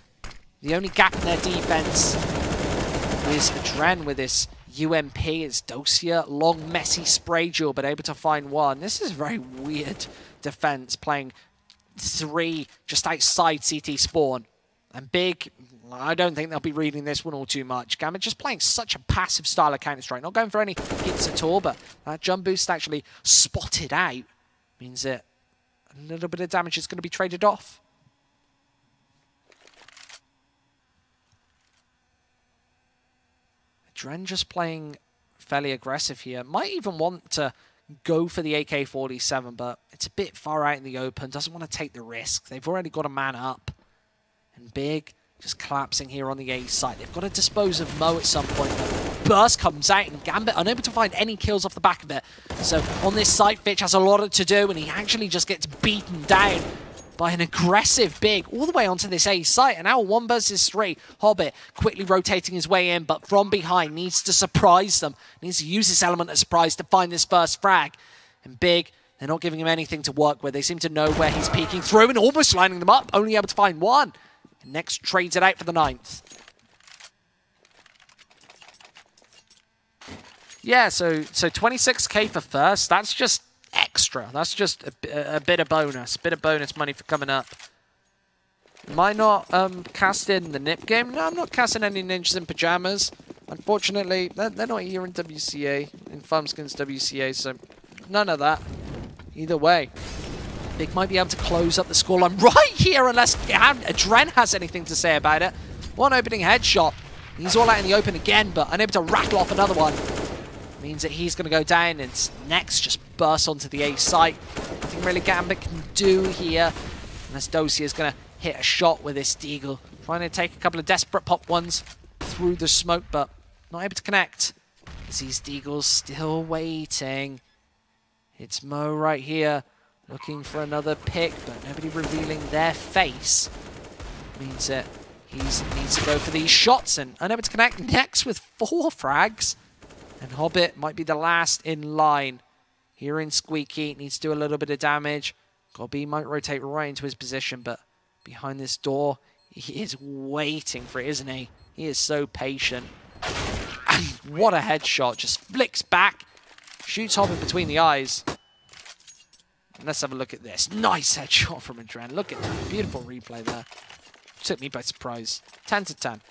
The only gap in their defense is Adren with this UMP. It's Dosia, long, messy spray duel, but able to find one. This is a very weird defense, playing 3 just outside CT spawn. And Big, I don't think they'll be reading this one all too much. Gambit just playing such a passive style of Counter-Strike. Not going for any hits at all, but that jump boost actually spotted out means that a little bit of damage is going to be traded off. Dren just playing fairly aggressive here. Might even want to go for the AK-47, but it's a bit far out in the open. Doesn't want to take the risk. They've already got a man up. And Big just collapsing here on the A side. They've got to dispose of Mo at some point. Burst comes out and Gambit unable to find any kills off the back of it. So on this site, Fitch has a lot to do, and he actually just gets beaten down by an aggressive Big all the way onto this A site. And now 1 versus 3. Hobbit quickly rotating his way in, but from behind needs to surprise them. Needs to use this element of surprise to find this first frag. And Big, they're not giving him anything to work with. They seem to know where he's peeking through and almost lining them up, only able to find one. And Next trades it out for the 9th. Yeah, so 26k for first. That's just extra. That's just a bit of bonus. Bit of bonus money for coming up. Am I not casting the nip game? No, I'm not casting any ninjas in pajamas. Unfortunately, they're not here in WCA, in Farmskins WCA, so none of that. Either way, Big might be able to close up the scoreline right here unless Dren has anything to say about it. One opening headshot. He's all out in the open again, but unable to rattle off another one. Means that he's going to go down, and Next just bursts onto the A site. Nothing really Gambit can do here, unless WCA is going to hit a shot with this Deagle. Trying to take a couple of desperate pop ones through the smoke, but not able to connect. These Deagles still waiting. It's Mo right here, looking for another pick, but nobody revealing their face. Means that he needs to go for these shots, and unable to connect. Next with 4 frags. And Hobbit might be the last in line. Here in Squeaky, needs to do a little bit of damage. Gobby might rotate right into his position, but behind this door, he is waiting for it, isn't he? He is so patient. And what a headshot. Just flicks back, shoots Hobbit between the eyes. And let's have a look at this. Nice headshot from Adren. Look at that. Beautiful replay there. Took me by surprise. 10 to 10.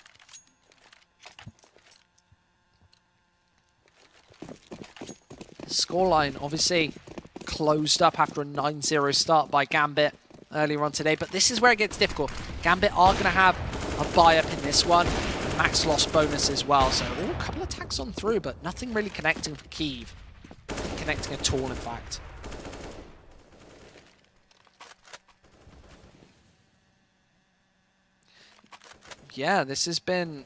Scoreline obviously closed up after a 9-0 start by Gambit earlier on today, but this is where it gets difficult. Gambit are going to have a buy-up in this one, max loss bonus as well, so a couple of attacks on through, but nothing really connecting for Kiev. Nothing connecting at all, in fact. Yeah, this has been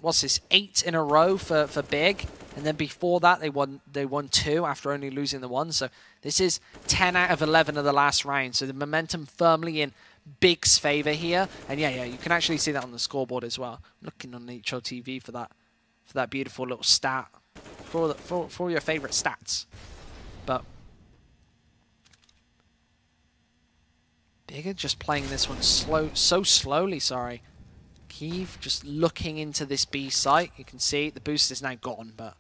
what's this, 8 in a row for Big, and then before that they won 2 after only losing the 1. So this is 10 out of 11 of the last round. So the momentum firmly in Big's favor here, and yeah, you can actually see that on the scoreboard as well. I'm looking on HOTV for that beautiful little stat for your favorite stats, but Big are just playing this one so slowly. Sorry. Kiev just looking into this B site. You can see the boost is now gone, but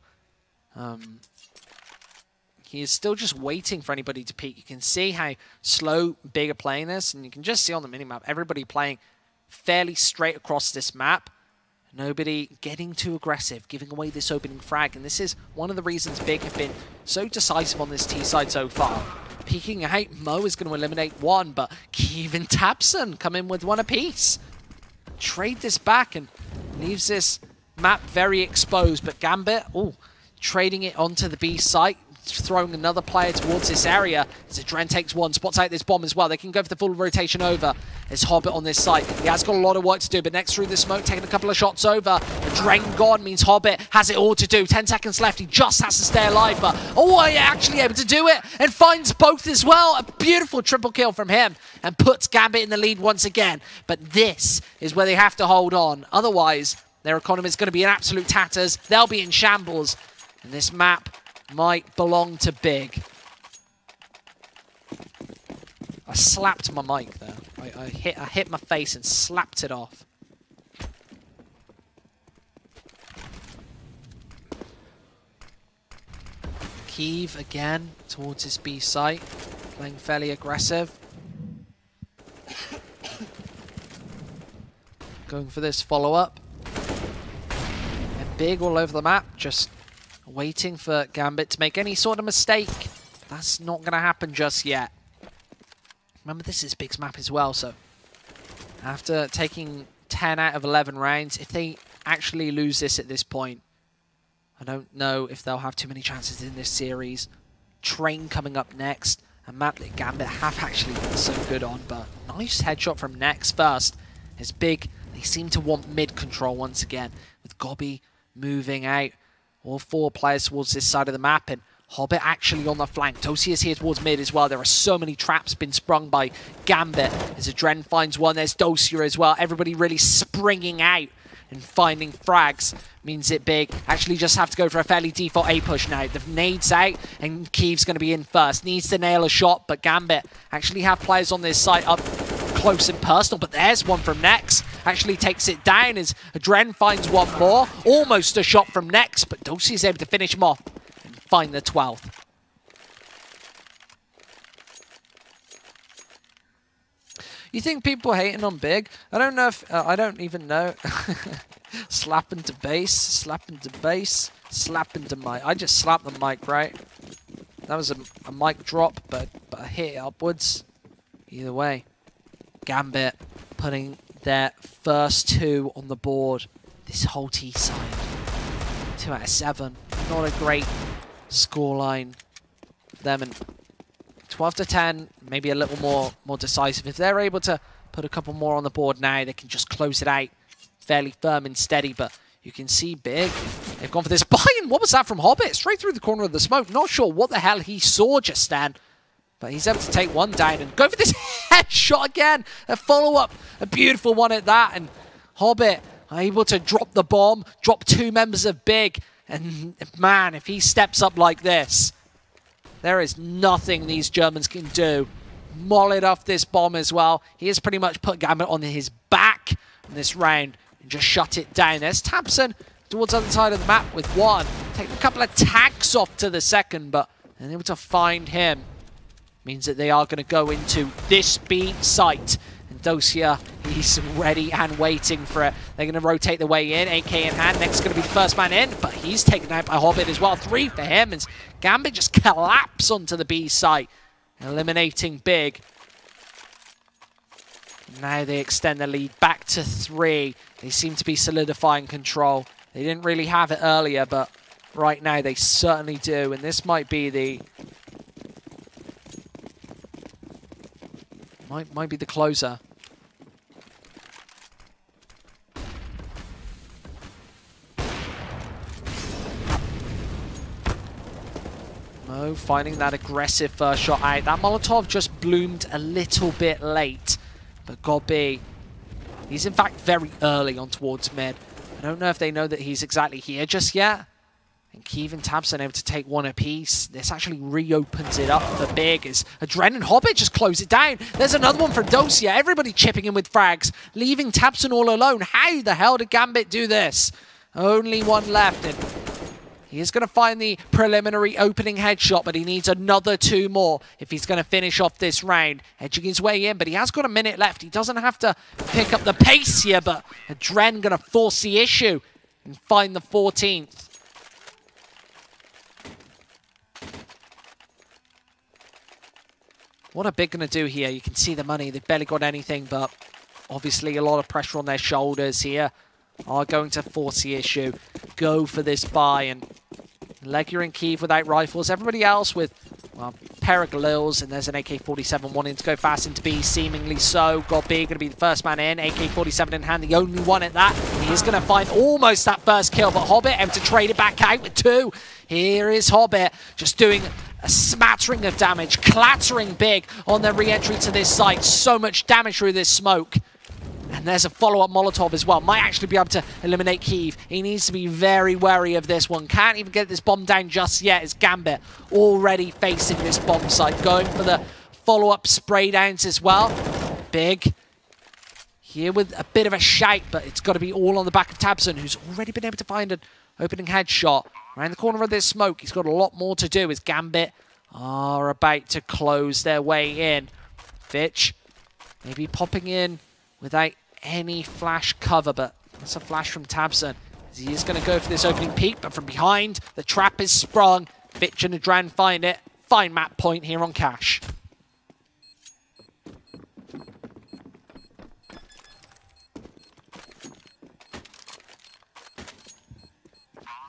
he is still just waiting for anybody to peek. You can see how slow Big are playing this, and you can just see on the minimap everybody playing fairly straight across this map. Nobody getting too aggressive, giving away this opening frag, and this is one of the reasons Big have been so decisive on this T side so far. Peeking out, Mo is going to eliminate 1, but Kiev and Tabson come in with 1 apiece. Trade this back and leaves this map very exposed, but Gambit, trading it onto the B site, throwing another player towards this area. As Adren takes 1, spots out this bomb as well. They can go for the full rotation over. There's Hobbit on this site. He has got a lot of work to do, but Next through the smoke, taking a couple of shots over. Adren gone means Hobbit has it all to do. 10 seconds left. He just has to stay alive, but actually able to do it and finds both as well. A beautiful triple kill from him and puts Gambit in the lead once again. But this is where they have to hold on. Otherwise, their economy is going to be in absolute tatters. They'll be in shambles. And this map might belong to Big. I slapped my mic there. I hit my face and slapped it off. Kiev again towards his B site, playing fairly aggressive. Going for this follow-up. And Big all over the map, just waiting for Gambit to make any sort of mistake. That's not going to happen just yet. Remember, this is Big's map as well, so after taking 10 out of 11 rounds, if they actually lose this at this point, I don't know if they'll have too many chances in this series. Train coming up next, a map that Gambit have actually been so good on, but nice headshot from Next first. As Big, they seem to want mid control once again, with Gobby moving out. All 4 players towards this side of the map, and Hobbit actually on the flank. Dosia is here towards mid as well. There are so many traps been sprung by Gambit. As Adren finds one, there's Dosia as well. Everybody really springing out and finding frags. Means it big. Actually just have to go for a fairly default A push now. The nade's out and Keeve's going to be in first. Needs to nail a shot, but Gambit actually have players on this site up close and personal, but there's one from Nex. Actually takes it down as Adren finds one more. Almost a shot from Nex, but Dosia is able to finish him off and find the 12th. You think people hating on Big? I don't know if... I don't even know. Slap into base, slap into base, slap into mic. I just slapped the mic, right? That was a mic drop, but a hit upwards. Either way. Gambit putting their first 2 on the board. This whole T side. 2 out of 7. Not a great scoreline for them. And 12 to 10, maybe a little more decisive. If they're able to put a couple more on the board now, they can just close it out fairly firm and steady. But you can see Big, they've gone for this buy-in. What was that from Hobbit? Straight through the corner of the smoke. Not sure what the hell he saw just then. But he's able to take one down and go for this headshot again. A follow-up, a beautiful one at that. And Hobbit are able to drop the bomb, drop 2 members of Big. And man, if he steps up like this, there is nothing these Germans can do. Mollied off this bomb as well. He has pretty much put Gambit on his back in this round and just shut it down. There's Tabson towards the other side of the map with one. Taking a couple of tacks off to the second, but unable to find him. Means that they are going to go into this B site. And Dosia, he's ready and waiting for it. They're going to rotate the way in, AK in hand. Next is going to be the first man in, but he's taken out by Hobbit as well. 3 for him, and Gambit just collapse onto the B site, eliminating Big. Now they extend the lead back to 3. They seem to be solidifying control. They didn't really have it earlier, but right now they certainly do. And this might be the... Might be the closer. Mo finding that aggressive first shot out. That Molotov just bloomed a little bit late. But Gobi, he's in fact very early on towards mid. I don't know if they know that he's exactly here just yet. And Keeve and Tabson able to take one apiece. This actually reopens it up for Big as Adren and Hobbit just close it down. There's another one for Dosia. Everybody chipping in with frags, leaving Tabson all alone. How the hell did Gambit do this? Only one left, and he is going to find the preliminary opening headshot, but he needs another 2 more if he's going to finish off this round. Edging his way in, but he has got a minute left. He doesn't have to pick up the pace here, but Adren going to force the issue and find the 14th. What are Big going to do here? You can see the money. They've barely got anything, but obviously a lot of pressure on their shoulders here. Are going to force the issue. Go for this buy. And Legia and Keeve without rifles. Everybody else with, well, pair of Galils. And there's an AK-47 wanting to go fast into B, seemingly so. Gobi going to be the first man in. AK-47 in hand, the only one at that. He is going to find almost that first kill, but Hobbit able to trade it back out with 2. Here is Hobbit just doing a smattering of damage, clattering Big on their re-entry to this site. So much damage through this smoke. And there's a follow-up Molotov as well. Might actually be able to eliminate Keeve. He needs to be very wary of this one. Can't even get this bomb down just yet. It's Gambit already facing this bomb site. Going for the follow-up spray downs as well. Big here with a bit of a shout, but it's got to be all on the back of Tabson, who's already been able to find an opening headshot. Around the corner of this smoke, he's got a lot more to do as Gambit are about to close their way in. Fitch maybe popping in without any flash cover, but that's a flash from Tabson. He is going to go for this opening peek, but from behind, the trap is sprung. Fitch and Adran find it. Fine map point here on Cash.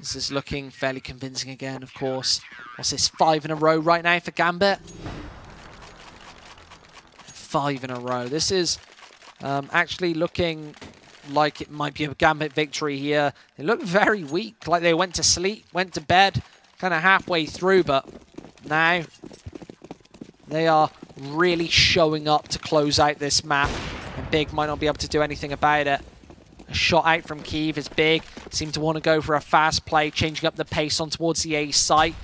This is looking fairly convincing again, of course. What's this, 5 in a row right now for Gambit? 5 in a row. This is actually looking like it might be a Gambit victory here. They look very weak, like they went to sleep, went to bed, kind of halfway through, but now they are really showing up to close out this map. And Big might not be able to do anything about it. A shot out from Kiev is Big. Seem to want to go for a fast play, changing up the pace on towards the A site.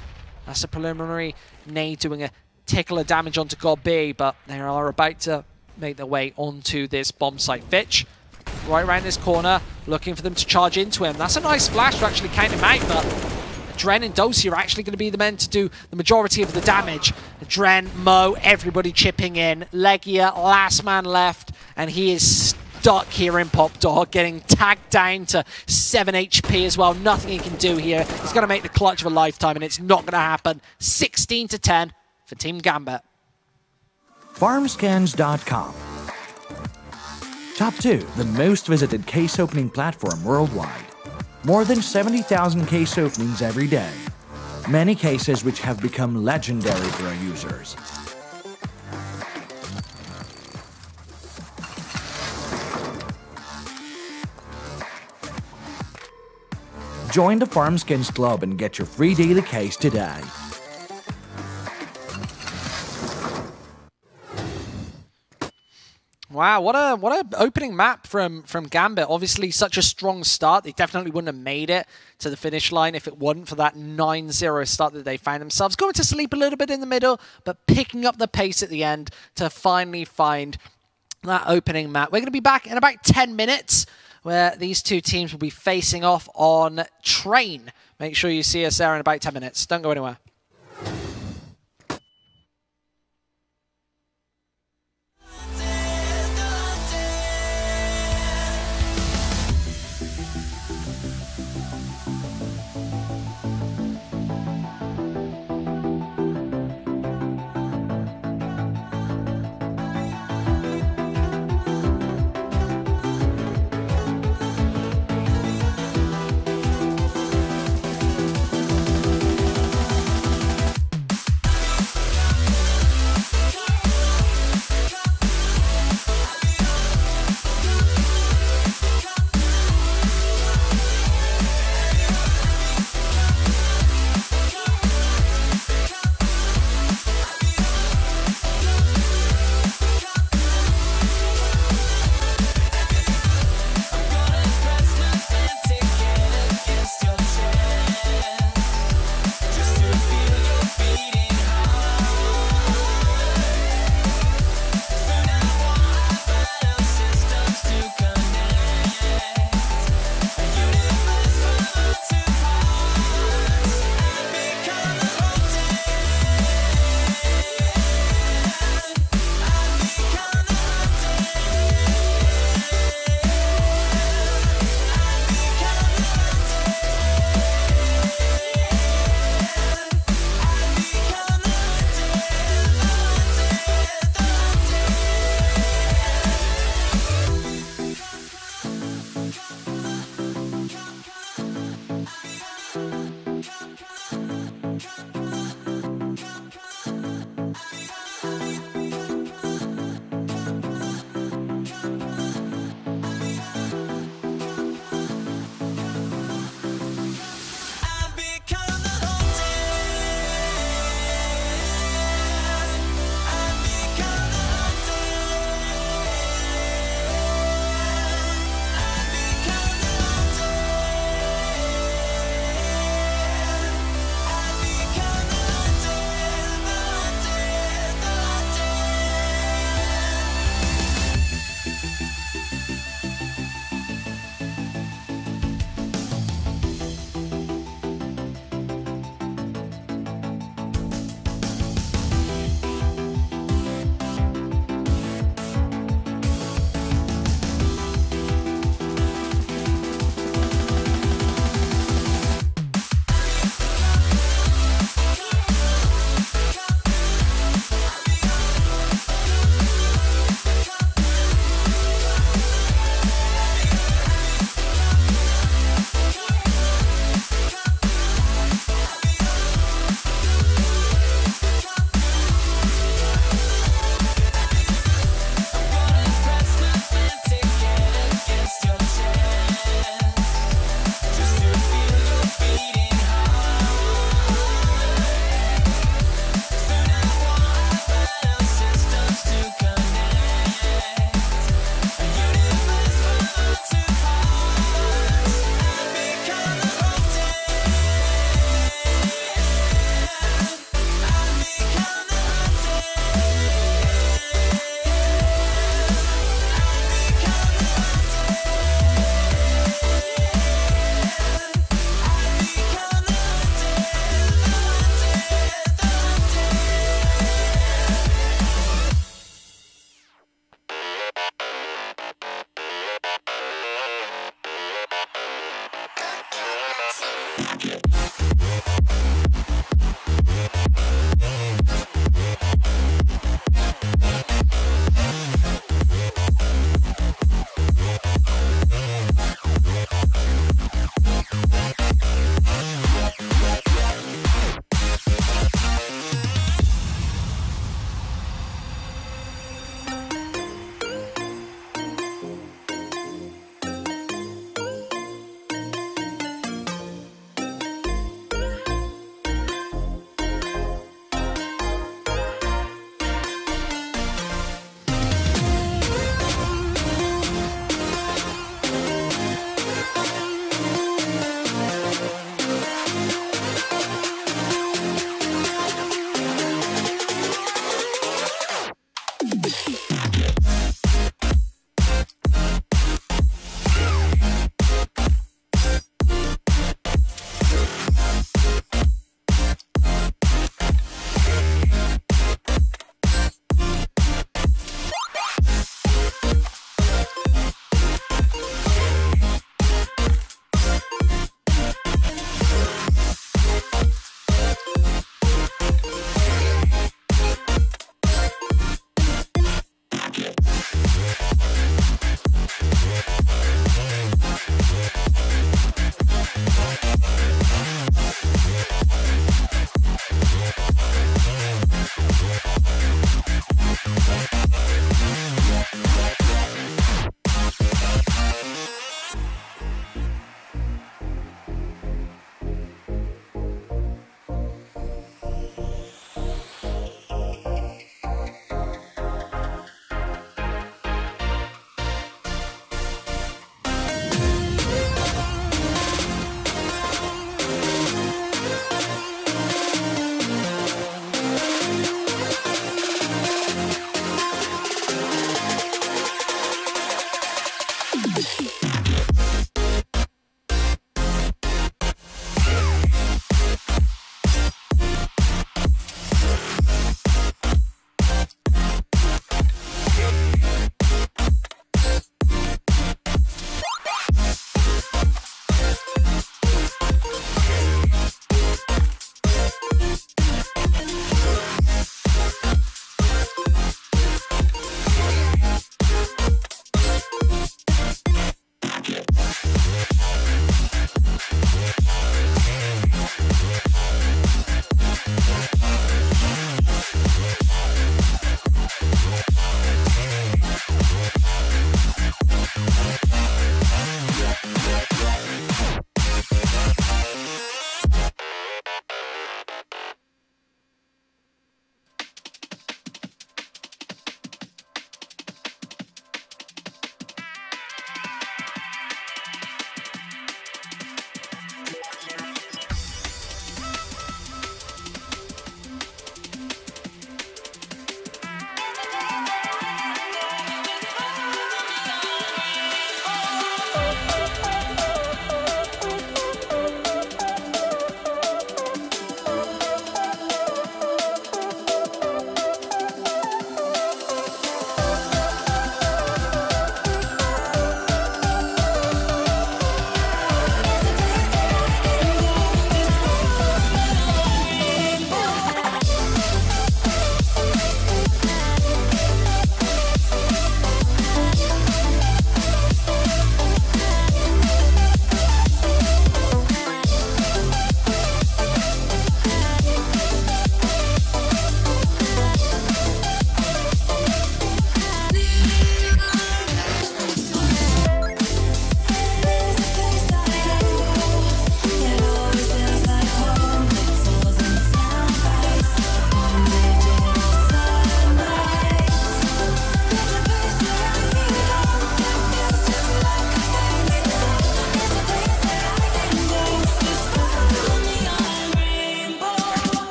That's a preliminary nade doing a tickle of damage onto God B, but they are about to make their way onto this bomb site. Fitch, right around this corner, looking for them to charge into him. That's a nice flash to actually count him out, but Dren and Dosi are actually going to be the men to do the majority of the damage. Dren, Mo, everybody chipping in. Legia, last man left, and he is stuck here in Pop Dog, getting tagged down to 7 HP as well. Nothing he can do here. He's going to make the clutch of a lifetime, and it's not going to happen. 16-10 for Team Gambit. Farmskins.com. Top 2, the most visited case opening platform worldwide. More than 70,000 case openings every day. Many cases which have become legendary for our users. Join the Farmskins Club and get your free daily case today. Wow, what a opening map from Gambit. Obviously, such a strong start. They definitely wouldn't have made it to the finish line if it wasn't for that 9-0 start that they found themselves. Going to sleep a little bit in the middle, but picking up the pace at the end to finally find that opening map. We're going to be back in about 10 minutes, where these two teams will be facing off on Train. Make sure you see us there in about 10 minutes. Don't go anywhere.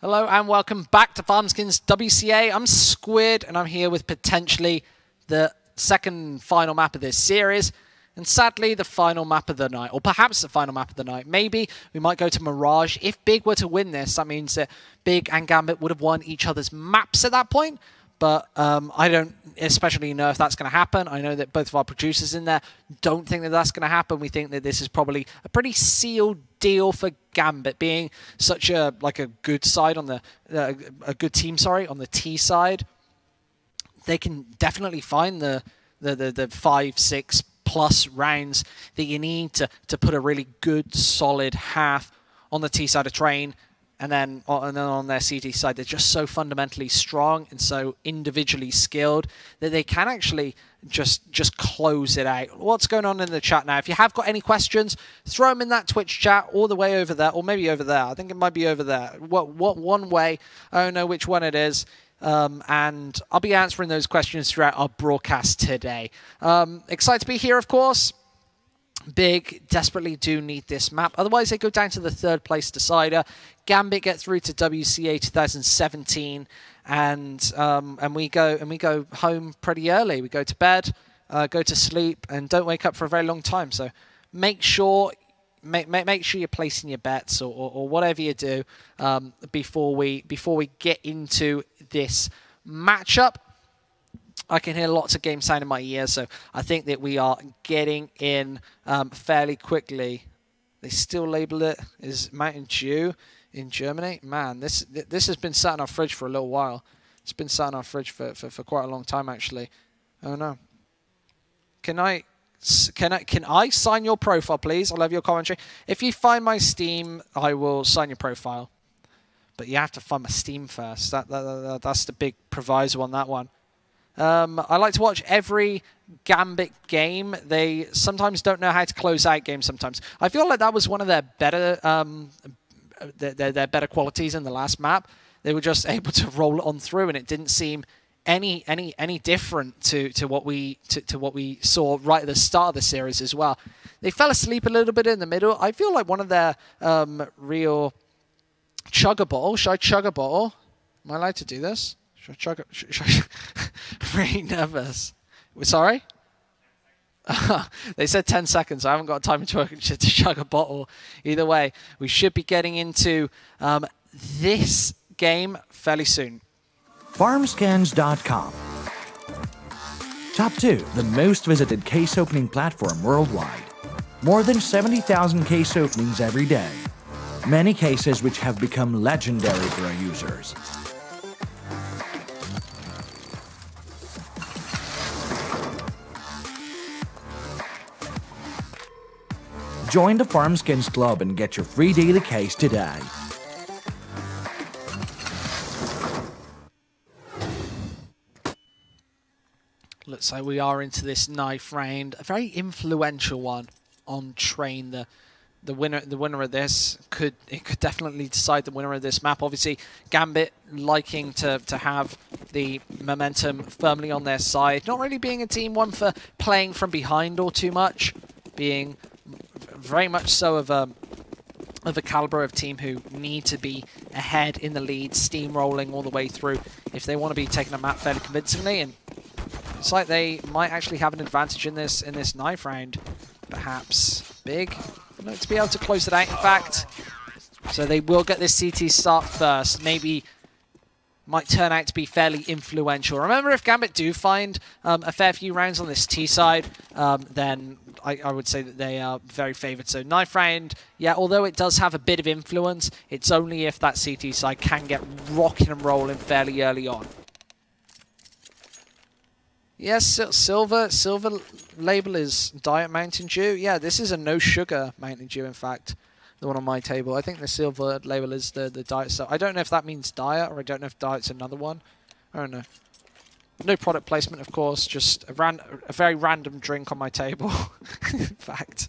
Hello and welcome back to Farmskins WCA. I'm Squid and I'm here with potentially the second final map of this series. And sadly, the final map of the night, or perhaps the final map of the night. Maybe we might go to Mirage. If Big were to win this, that means that Big and Gambit would have won each other's maps at that point. But I don't especially know if that's going to happen. I know that both of our producers in there don't think that that's going to happen. We think that this is probably a pretty sealed deal for Gambit, being such a good side on the a good team. Sorry, on the T side, they can definitely find the 5-6 plus rounds that you need to put a really good solid half on the T side of train. And then on their CT side, they're just so fundamentally strong and so individually skilled that they can actually just close it out. What's going on in the chat now? If you have got any questions, throw them in that Twitch chat all the way over there, or maybe over there. I think it might be over there. What one way? I don't know which one it is. And I'll be answering those questions throughout our broadcast today. Excited to be here, of course. Big desperately do need this map. Otherwise, they go down to the third place decider. Gambit get through to WCA 2017, and we go home pretty early. We go to bed, go to sleep, and don't wake up for a very long time. So make sure you're placing your bets or whatever you do before we get into this matchup. I can hear lots of game sound in my ears, so I think that we are getting in fairly quickly. They still label it as Mountain Dew in Germany. Man, this has been sat in our fridge for a little while. It's been sat in our fridge for quite a long time, actually. Oh no. Can I sign your profile, please? I'll have your commentary. If you find my Steam, I will sign your profile. But you have to find my Steam first. That's the big proviso on that one. I like to watch every Gambit game. They sometimes don't know how to close out games sometimes. I feel like that was one of their better their better qualities in the last map. They were just able to roll it on through, and it didn't seem any different to what we saw right at the start of the series as well. They fell asleep a little bit in the middle. I feel like one of their real chug a bottle. Should I chug a bottle? Am I allowed to do this? Should I chug it? Should I really nervous. Sorry? They said 10 seconds. I haven't got time to chug a bottle. Either way, we should be getting into this game fairly soon. Farmskins.com. Top 2, the most visited case opening platform worldwide. More than 70,000 case openings every day. Many cases which have become legendary for our users. Join the Farmskins Club and get your free daily case today. Looks like we are into this knife round, a very influential one on train. The winner of this could definitely decide the winner of this map. Obviously, Gambit liking to have the momentum firmly on their side, not really being a team one for playing from behind or too much, being very much so of a caliber of team who need to be ahead in the lead, steamrolling all the way through if they want to be taking a map fairly convincingly. And it's like they might actually have an advantage in this knife round, perhaps. Big, to be able to close it out, in fact. So they will get this CT start first. Maybe might turn out to be fairly influential. Remember, if Gambit do find a fair few rounds on this T side, then I would say that they are very favoured. So knife round, yeah, although it does have a bit of influence, it's only if that CT side can get rocking and rolling fairly early on. Yes, silver label is Diet Mountain Dew. Yeah, this is a no sugar Mountain Dew, in fact. The one on my table. I think the silver label is the diet stuff. I don't know if that means diet, or I don't know if diet's another one. I don't know. No product placement, of course. Just a very random drink on my table. In fact,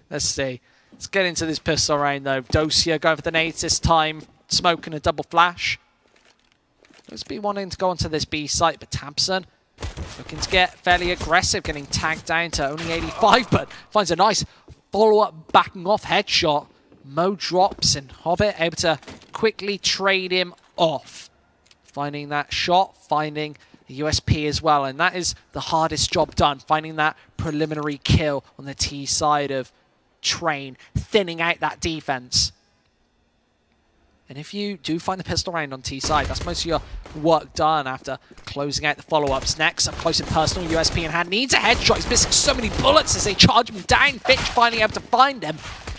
let's see. Let's get into this pistol round, though. Dosia going for the nades this time. Smoking a double flash. Let's be wanting to go onto this B site, but Tabson looking to get fairly aggressive, getting tagged down to only 85, but finds a nice follow-up backing off headshot. Mo drops and Hobbit able to quickly trade him off. Finding that shot, finding the USP as well. And that is the hardest job done, finding that preliminary kill on the T side of Train, thinning out that defense. And if you do find the pistol round on T side, that's most of your work done after closing out the follow-ups. Next, up close and personal, USP in hand, needs a headshot. He's missing so many bullets as they charge him down. Fitch finally able to find him.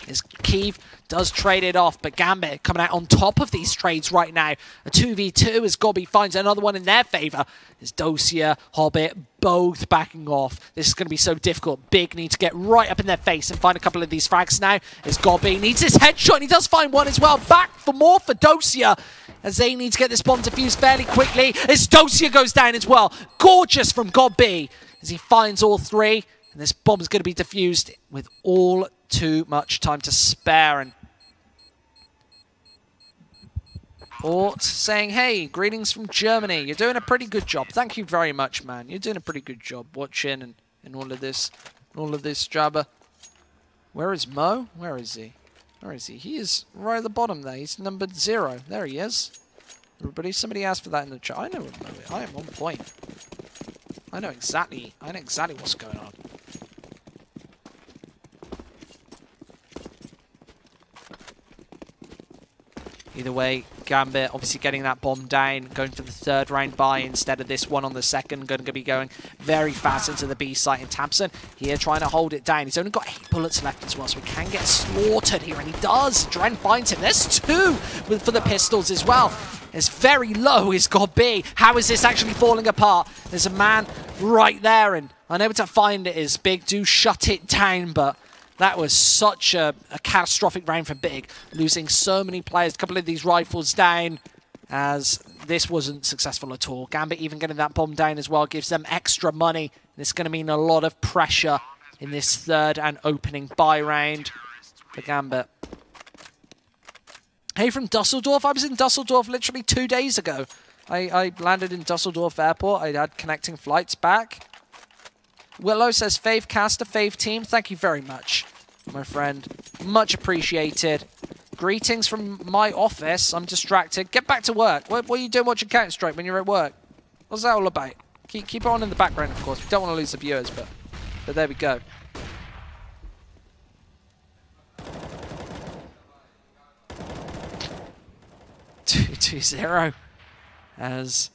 As Keeve does trade it off, but Gambit coming out on top of these trades right now. A 2v2 as Gobby finds another one in their favor. As Dosia, Hobbit, both backing off. This is going to be so difficult. Big need to get right up in their face and find a couple of these frags now. As Gobby needs his headshot, and he does find one as well. Back for more for Dosia, as they need to get this bomb defused fairly quickly. As Dosia goes down as well. Gorgeous from Gobby, as he finds all three. And this bomb is going to be defused with all too much time to spare. And Ort saying, hey, greetings from Germany. You're doing a pretty good job. Thank you very much, man. You're doing a pretty good job watching and all of this jabber. Where is Mo? Where is he? Where is he? He is right at the bottom there. He's numbered 0. There he is. Everybody, somebody asked for that in the chat. I know where Mo is. I am on point. I know exactly what's going on. Either way, Gambit obviously getting that bomb down, going for the third round buy instead of this one on the second. Going to be going very fast into the B site. And Tabson here trying to hold it down. He's only got 8 bullets left as well, so he can get slaughtered here, and he does. Dren finds him. There's 2 for the pistols as well. It's very low, is Gobby. How is this actually falling apart? There's a man right there, and unable to find it is Big. Do shut it down, but that was such a catastrophic round for Big, losing so many players. A couple of these rifles down, as this wasn't successful at all. Gambit even getting that bomb down as well gives them extra money. And it's going to mean a lot of pressure in this third and opening buy round for Gambit. Hey, from Dusseldorf. I was in Dusseldorf literally 2 days ago. I landed in Dusseldorf Airport. I had connecting flights back. Willow says, fave caster, fave team. Thank you very much, my friend. Much appreciated. Greetings from my office. I'm distracted. Get back to work. What are you doing watching Counter-Strike when you're at work? What's that all about? Keep it on in the background, of course. We don't want to lose the viewers, but there we go. Two 0 as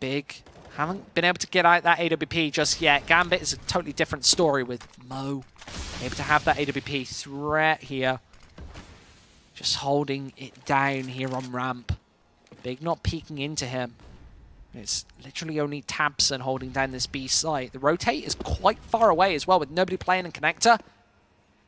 Big haven't been able to get out that AWP just yet. Gambit is a totally different story with Mo able to have that AWP threat here. Just holding it down here on ramp. Big not peeking into him. It's literally only Tabson holding down this B site. The rotate is quite far away as well with nobody playing in connector.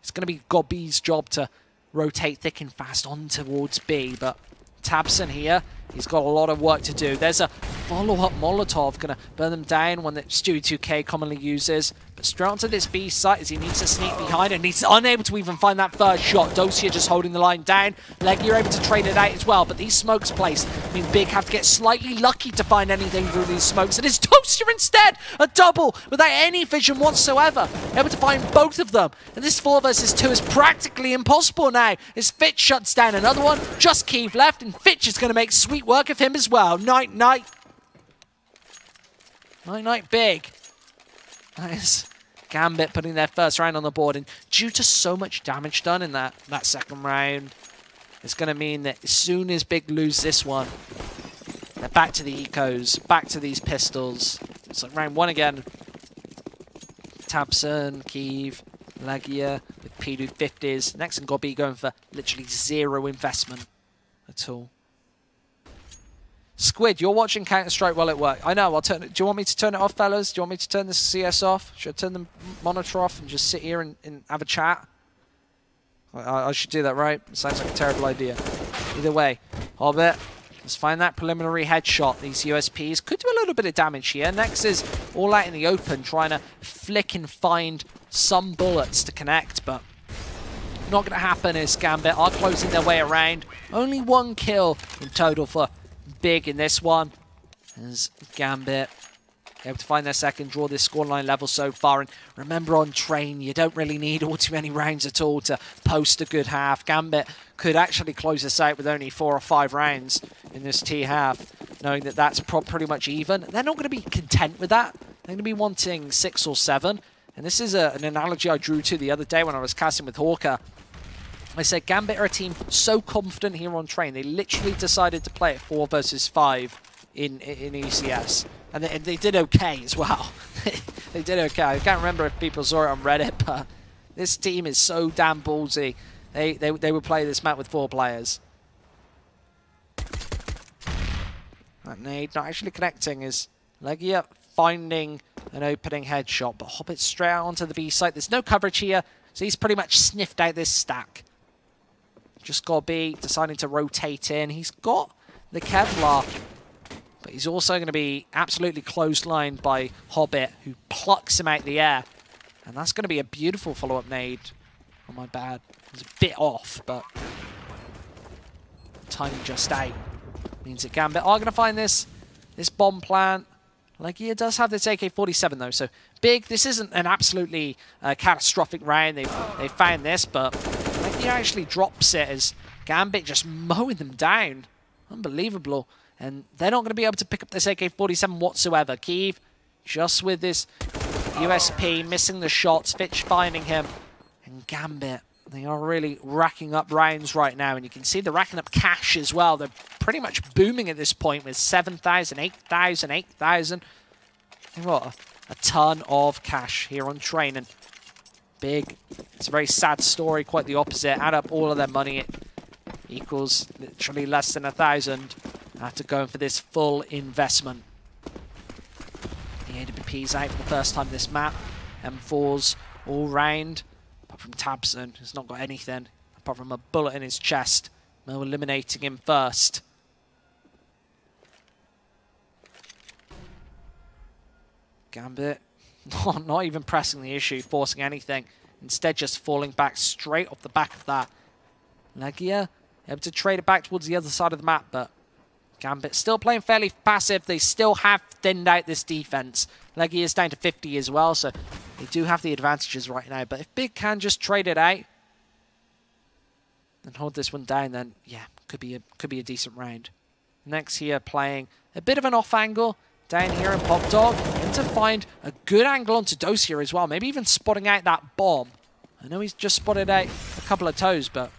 It's going to be Gobby's job to rotate thick and fast on towards B, but Tabson here, he's got a lot of work to do. There's a follow-up Molotov, going to burn them down, one that Stewie2K commonly uses. But straight onto this B site as he needs to sneak behind and he's unable to even find that first shot. Dosia just holding the line down. Leggy, you're able to trade it out as well, but these smokes placed mean Big have to get slightly lucky to find anything through these smokes. And it's Dosia instead, a double without any vision whatsoever. Able to find both of them. And this 4 versus 2 is practically impossible now as Fitch shuts down another one. Just Keeve left, and Fitch is going to make sweet work of him as well. Night, night. Night, night, Big. That is Gambit putting their first round on the board. And due to so much damage done in that second round, it's going to mean that as soon as Big lose this one, they're back to the ecos, back to these pistols. It's like round 1 again. Tabson, Keeve, Legia with P250s. Next, and Gobby going for literally 0 investment at all. Squid, you're watching Counter-Strike while at work. I know, I'll turn it. Do you want me to turn it off, fellas? Do you want me to turn the CS off? Should I turn the monitor off and just sit here and have a chat? I should do that, right? Sounds like a terrible idea. Either way, Hobbit, let's find that preliminary headshot. These USPs could do a little bit of damage here. Next is all out in the open, trying to flick and find some bullets to connect, but not going to happen as Gambit are closing their way around. Only 1 kill in total for Big in this one, as Gambit able to find their second, draw this scoreline level so far. And remember, on Train, you don't really need all too many rounds at all to post a good half. Gambit could actually close this out with only 4 or 5 rounds in this T half, knowing that that's pretty much even. They're not going to be content with that. They're going to be wanting 6 or 7. And this is an analogy I drew to the other day when I was casting with Hawker. I said Gambit are a team so confident here on Train, they literally decided to play it 4 versus 5 in ECS. And they did okay as well. They did okay. I can't remember if people saw it on Reddit, but this team is so damn ballsy. They would play this map with 4 players. That nade not actually connecting is Legia finding an opening headshot, but Hobbit straight out onto the B site. There's no coverage here, so he's pretty much sniffed out this stack. Just got B, deciding to rotate in. He's got the Kevlar, but he's also going to be absolutely clotheslined by Hobbit, who plucks him out the air. And that's going to be a beautiful follow-up nade. Oh, my bad. It was a bit off, but timing just out. Means that Gambit are going to find this bomb plant. Legia does have this AK-47 though, so big. This isn't an absolutely catastrophic round. They found this, but Legia actually drops it as Gambit just mowing them down. Unbelievable. And they're not going to be able to pick up this AK-47 whatsoever. Kiev just with this USP, missing the shots, Fitch finding him. And Gambit, they are really racking up rounds right now, and you can see they're racking up cash as well. They're pretty much booming at this point with 7,000, 8,000, 8,000. They've got a ton of cash here on Train, and big. It's a very sad story, quite the opposite. Add up all of their money, it equals literally less than 1,000 after going for this full investment. The AWP's out for the first time this map. M4's all round. Apart from Tabson, who's not got anything apart from a bullet in his chest. Mo eliminating him first. Gambit, not even pressing the issue, forcing anything. Instead, just falling back straight off the back of that. Legia able to trade it back towards the other side of the map, but Gambit still playing fairly passive. They still have thinned out this defense. Legia is down to 50 as well, so they do have the advantages right now. But if Big can just trade it out and hold this one down, then yeah, could be a decent round. Next here, playing a bit of an off angle down here in Pop Dog, and to find a good angle onto Dosia as well. Maybe even spotting out that bomb. I know he's just spotted out a couple of toes, but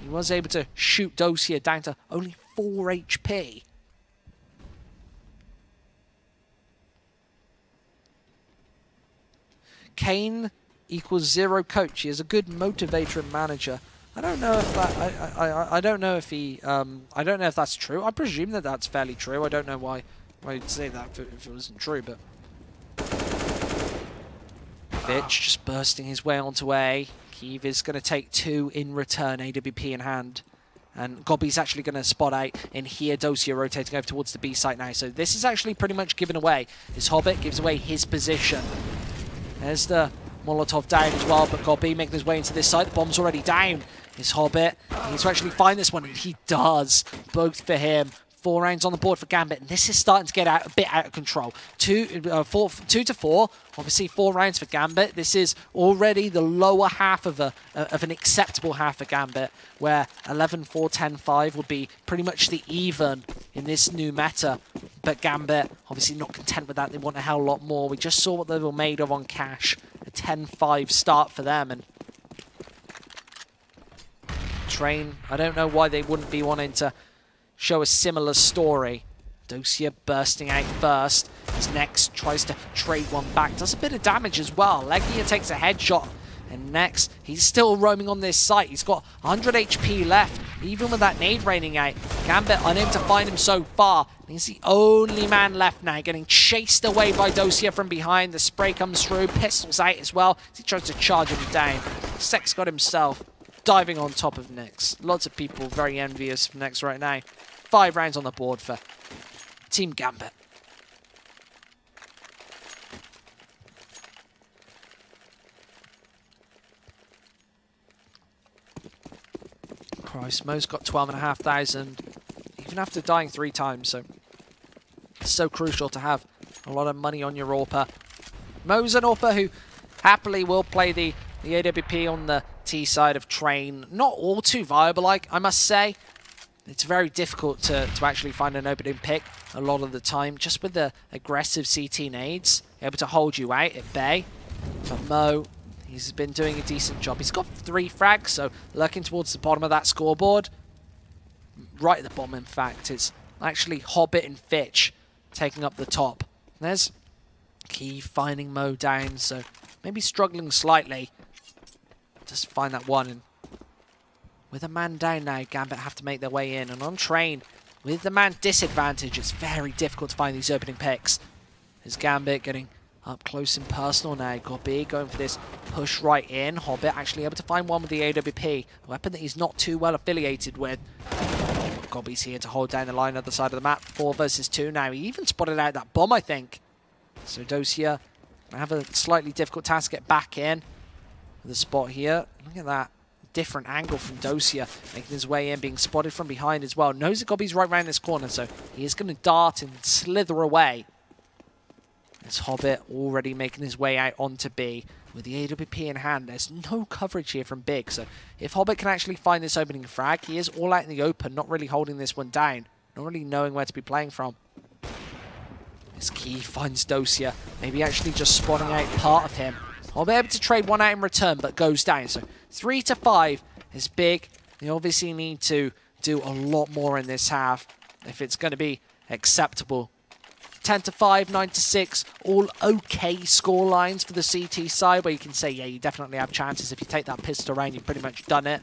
he was able to shoot Dosia down to only 4 HP. Kane equals 0 coach. He is a good motivator and manager. I don't know if that. I don't know if he. I don't know if that's true. I presume that that's fairly true. I don't know why you'd say that if it wasn't true, but Fitch just bursting his way onto A. Kiev is going to take 2 in return, AWP in hand. And Gobby's actually going to spot out in here. Dosia rotating over towards the B site now. So this is actually pretty much given away. This Hobbit gives away his position. There's the Molotov down as well, but Gobby making his way into this site. The bomb's already down. This Hobbit, he needs to actually find this one, and he does. Both for him. 4 rounds on the board for Gambit, and this is starting to get a bit out of control. 2 to 4, obviously 4 rounds for Gambit. This is already the lower half of an acceptable half for Gambit, where 11-4, 10-5 would be pretty much the even in this new meta. But Gambit, obviously not content with that. They want a hell of a lot more. We just saw what they were made of on Cash. A 10-5 start for them, and Train, I don't know why they wouldn't be wanting to show a similar story. Dosia bursting out first. His next tries to trade one back. Does a bit of damage as well. Legia takes a headshot. And next, he's still roaming on this site. He's got 100 HP left, even with that nade raining out. Gambit unable to find him so far. He's the only man left now, getting chased away by Dosia from behind. The spray comes through. Pistols out as well. He tries to charge him down. Sex got himself diving on top of Nyx. Lots of people very envious of Nyx right now. 5 rounds on the board for Team Gambit. Christ, Mo's got 12,500, even after dying 3 times, so it's so crucial to have A lot of money on your AWPer. Mo's an AWPer who happily will play the AWP on the T side of Train. Not all too viable, I must say. It's very difficult to actually find an opening pick a lot of the time, just with the aggressive CT nades, able to hold you out at bay. But Mo, he's been doing a decent job. He's got 3 frags, so lurking towards the bottom of that scoreboard. Right at the bottom, in fact. It's actually Hobbit and Fitch taking up the top. There's Key finding Mo down, so maybe struggling slightly. Just find that one, and with a man down now, Gambit have to make their way in. And on Train, with the man disadvantage, it's very difficult to find these opening picks. There's Gambit getting up close and personal now. Gobby going for this push right in. Hobbit actually able to find one with the AWP, a weapon that he's not too well affiliated with. Gobby's here to hold down the line on the other side of the map. 4 versus 2 now. He even spotted out that bomb, I think. So WCA gonna have a slightly difficult task to get back in. The spot here. Look at that. Different angle from WCA, making his way in, being spotted from behind as well. Knows that Gobby's right around this corner, so he is going to dart and slither away. It's Hobbit already making his way out onto B with the AWP in hand. There's no coverage here from Big, so if Hobbit can actually find this opening frag, he is all out in the open, not really holding this one down, not really knowing where to be playing from. This Key finds WCA, maybe actually just spotting out part of him. I'll be able to trade one out in return, but goes down. So 3 to 5 is big. They obviously need to do a lot more in this half if it's going to be acceptable. 10 to 5, 9 to 6, all okay score lines for the CT side, where you can say, yeah, you definitely have chances. If you take that pistol round, you've pretty much done it.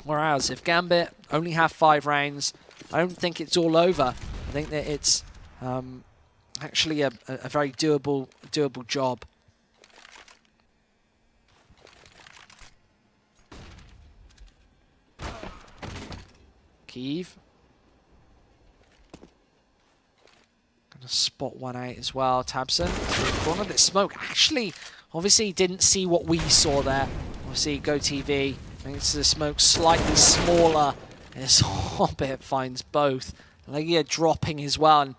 Whereas if Gambit only have 5 rounds, I don't think it's all over. I think that it's actually a very doable job. Kiev. Gonna spot one out as well. Tabson. Corner that smoke. Actually, obviously didn't see what we saw there. Obviously, Go TV. I think it's the smoke slightly smaller. And this Hobbit finds both. Legia dropping as well. And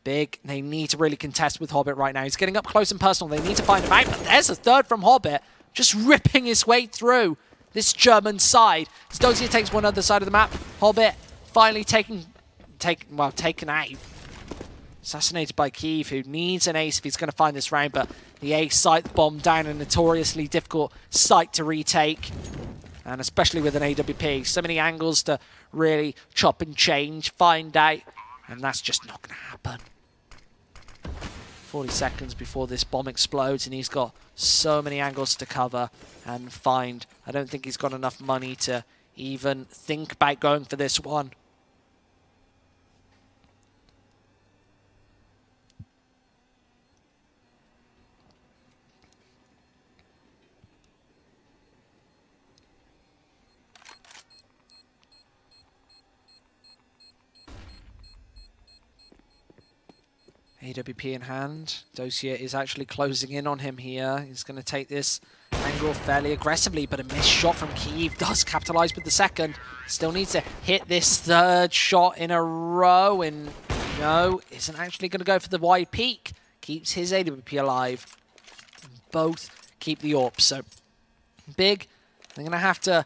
Big, they need to really contest with Hobbit right now. He's getting up close and personal. They need to find him out. But there's a third from Hobbit. Just ripping his way through this German side. Stosier takes one other side of the map. Hobbit finally taken out. Assassinated by Kiev, who needs an ace if he's going to find this round. But the ace site bomb down a notoriously difficult site to retake. And especially with an AWP. So many angles to really chop and change, find out. And that's just not going to happen. 40 seconds before this bomb explodes, and he's got so many angles to cover and find. I don't think he's got enough money to even think about going for this one. AWP in hand. Dossier is actually closing in on him here. He's going to take this angle fairly aggressively, but a missed shot from Kiev does capitalize with the second. Still needs to hit this third shot in a row, and no, isn't actually going to go for the wide peak. Keeps his AWP alive. Both keep the AWP. So Big, they're going to have to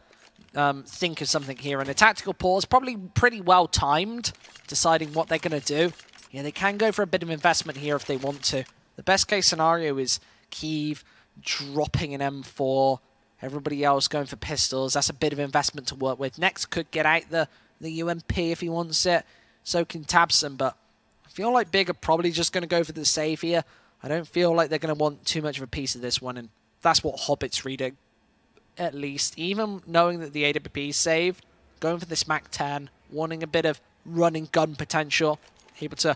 think of something here. And a tactical pause, probably pretty well timed, deciding what they're going to do. Yeah, they can go for a bit of investment here if they want to. The best case scenario is Kiev dropping an M4, everybody else going for pistols. That's a bit of investment to work with. Next could get out the UMP if he wants it. So can Tabson, but I feel like Big are probably just going to go for the save here. I don't feel like they're going to want too much of a piece of this one, and that's what Hobbit's reading. At least, even knowing that the AWP is saved, going for this MAC-10, wanting a bit of running gun potential. Able to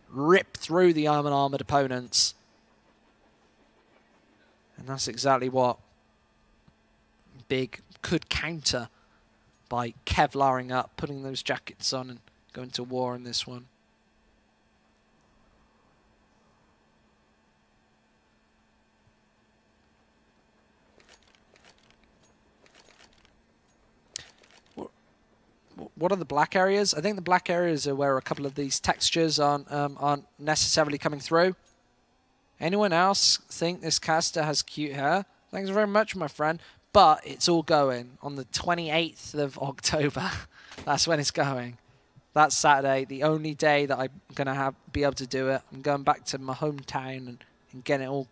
rip through the armored opponents. And that's exactly what Big could counter by Kevlaring up, putting those jackets on and going to war in this one. what are the black areas? I think the black areas are where a couple of these textures aren't necessarily coming through. Anyone else think this caster has cute hair? Thanks very much, my friend. But it's all going on the 28th of October. That's when it's going. That's Saturday, the only day that I'm gonna be able to do it. I'm going back to my hometown and getting it all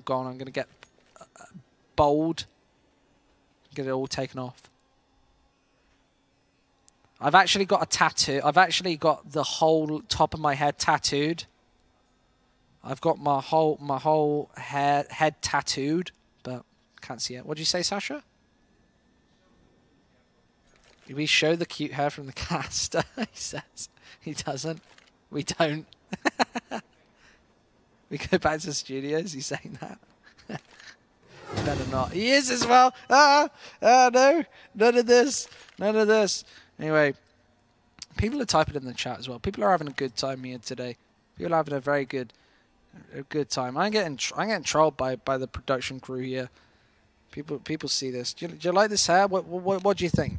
gone. I'm gonna get bold, get it all taken off. I've actually got a tattoo. I've actually got the whole top of my head tattooed. I've got my whole head tattooed, but can't see it. What did you say, Sasha? We show the cute hair from the cast. He says he doesn't. We don't. We go back to the studios. He's saying that. Better not. He is as well. No, none of this. None of this. Anyway, people are typing in the chat as well. People are having a good time here today. People are having a very good time. I'm getting trolled by the production crew here. People see this. Do you like this hair? What do you think?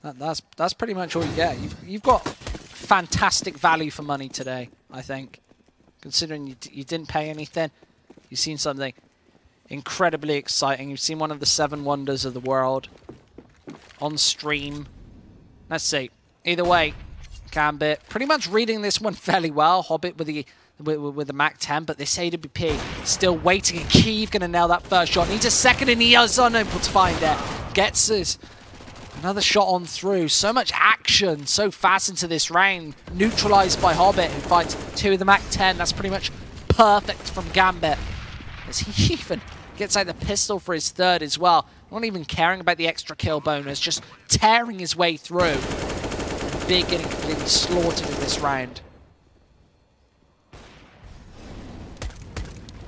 That's pretty much all you get. You've got fantastic value for money today, I think. Considering you didn't pay anything, you've seen something incredibly exciting. You've seen one of the 7 wonders of the world on stream. Let's see. Either way, Gambit pretty much reading this one fairly well. Hobbit with the Mac 10, but this AWP still waiting. And Kiev gonna nail that first shot. Needs a second, and he is unable to find it. Gets his another shot on through. So much action so fast into this round. Neutralized by Hobbit, who finds 2 with the Mac 10. That's pretty much perfect from Gambit. As he even gets out the pistol for his 3rd as well. Not even caring about the extra kill bonus, just tearing his way through. And Big getting completely slaughtered in this round.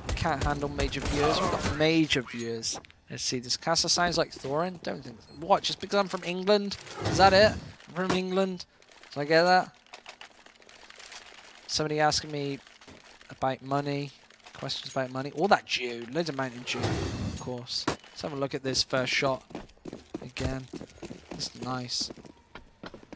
Can't handle major viewers. We've got major viewers. Let's see, this caster sounds like Thorin? Don't think so. What, just because I'm from England? Is that it? I'm from England? Did I get that? Somebody asking me about money. Questions about money. All that dew. Loads of Mountain Dew, of course. Let's have a look at this first shot again. It's nice.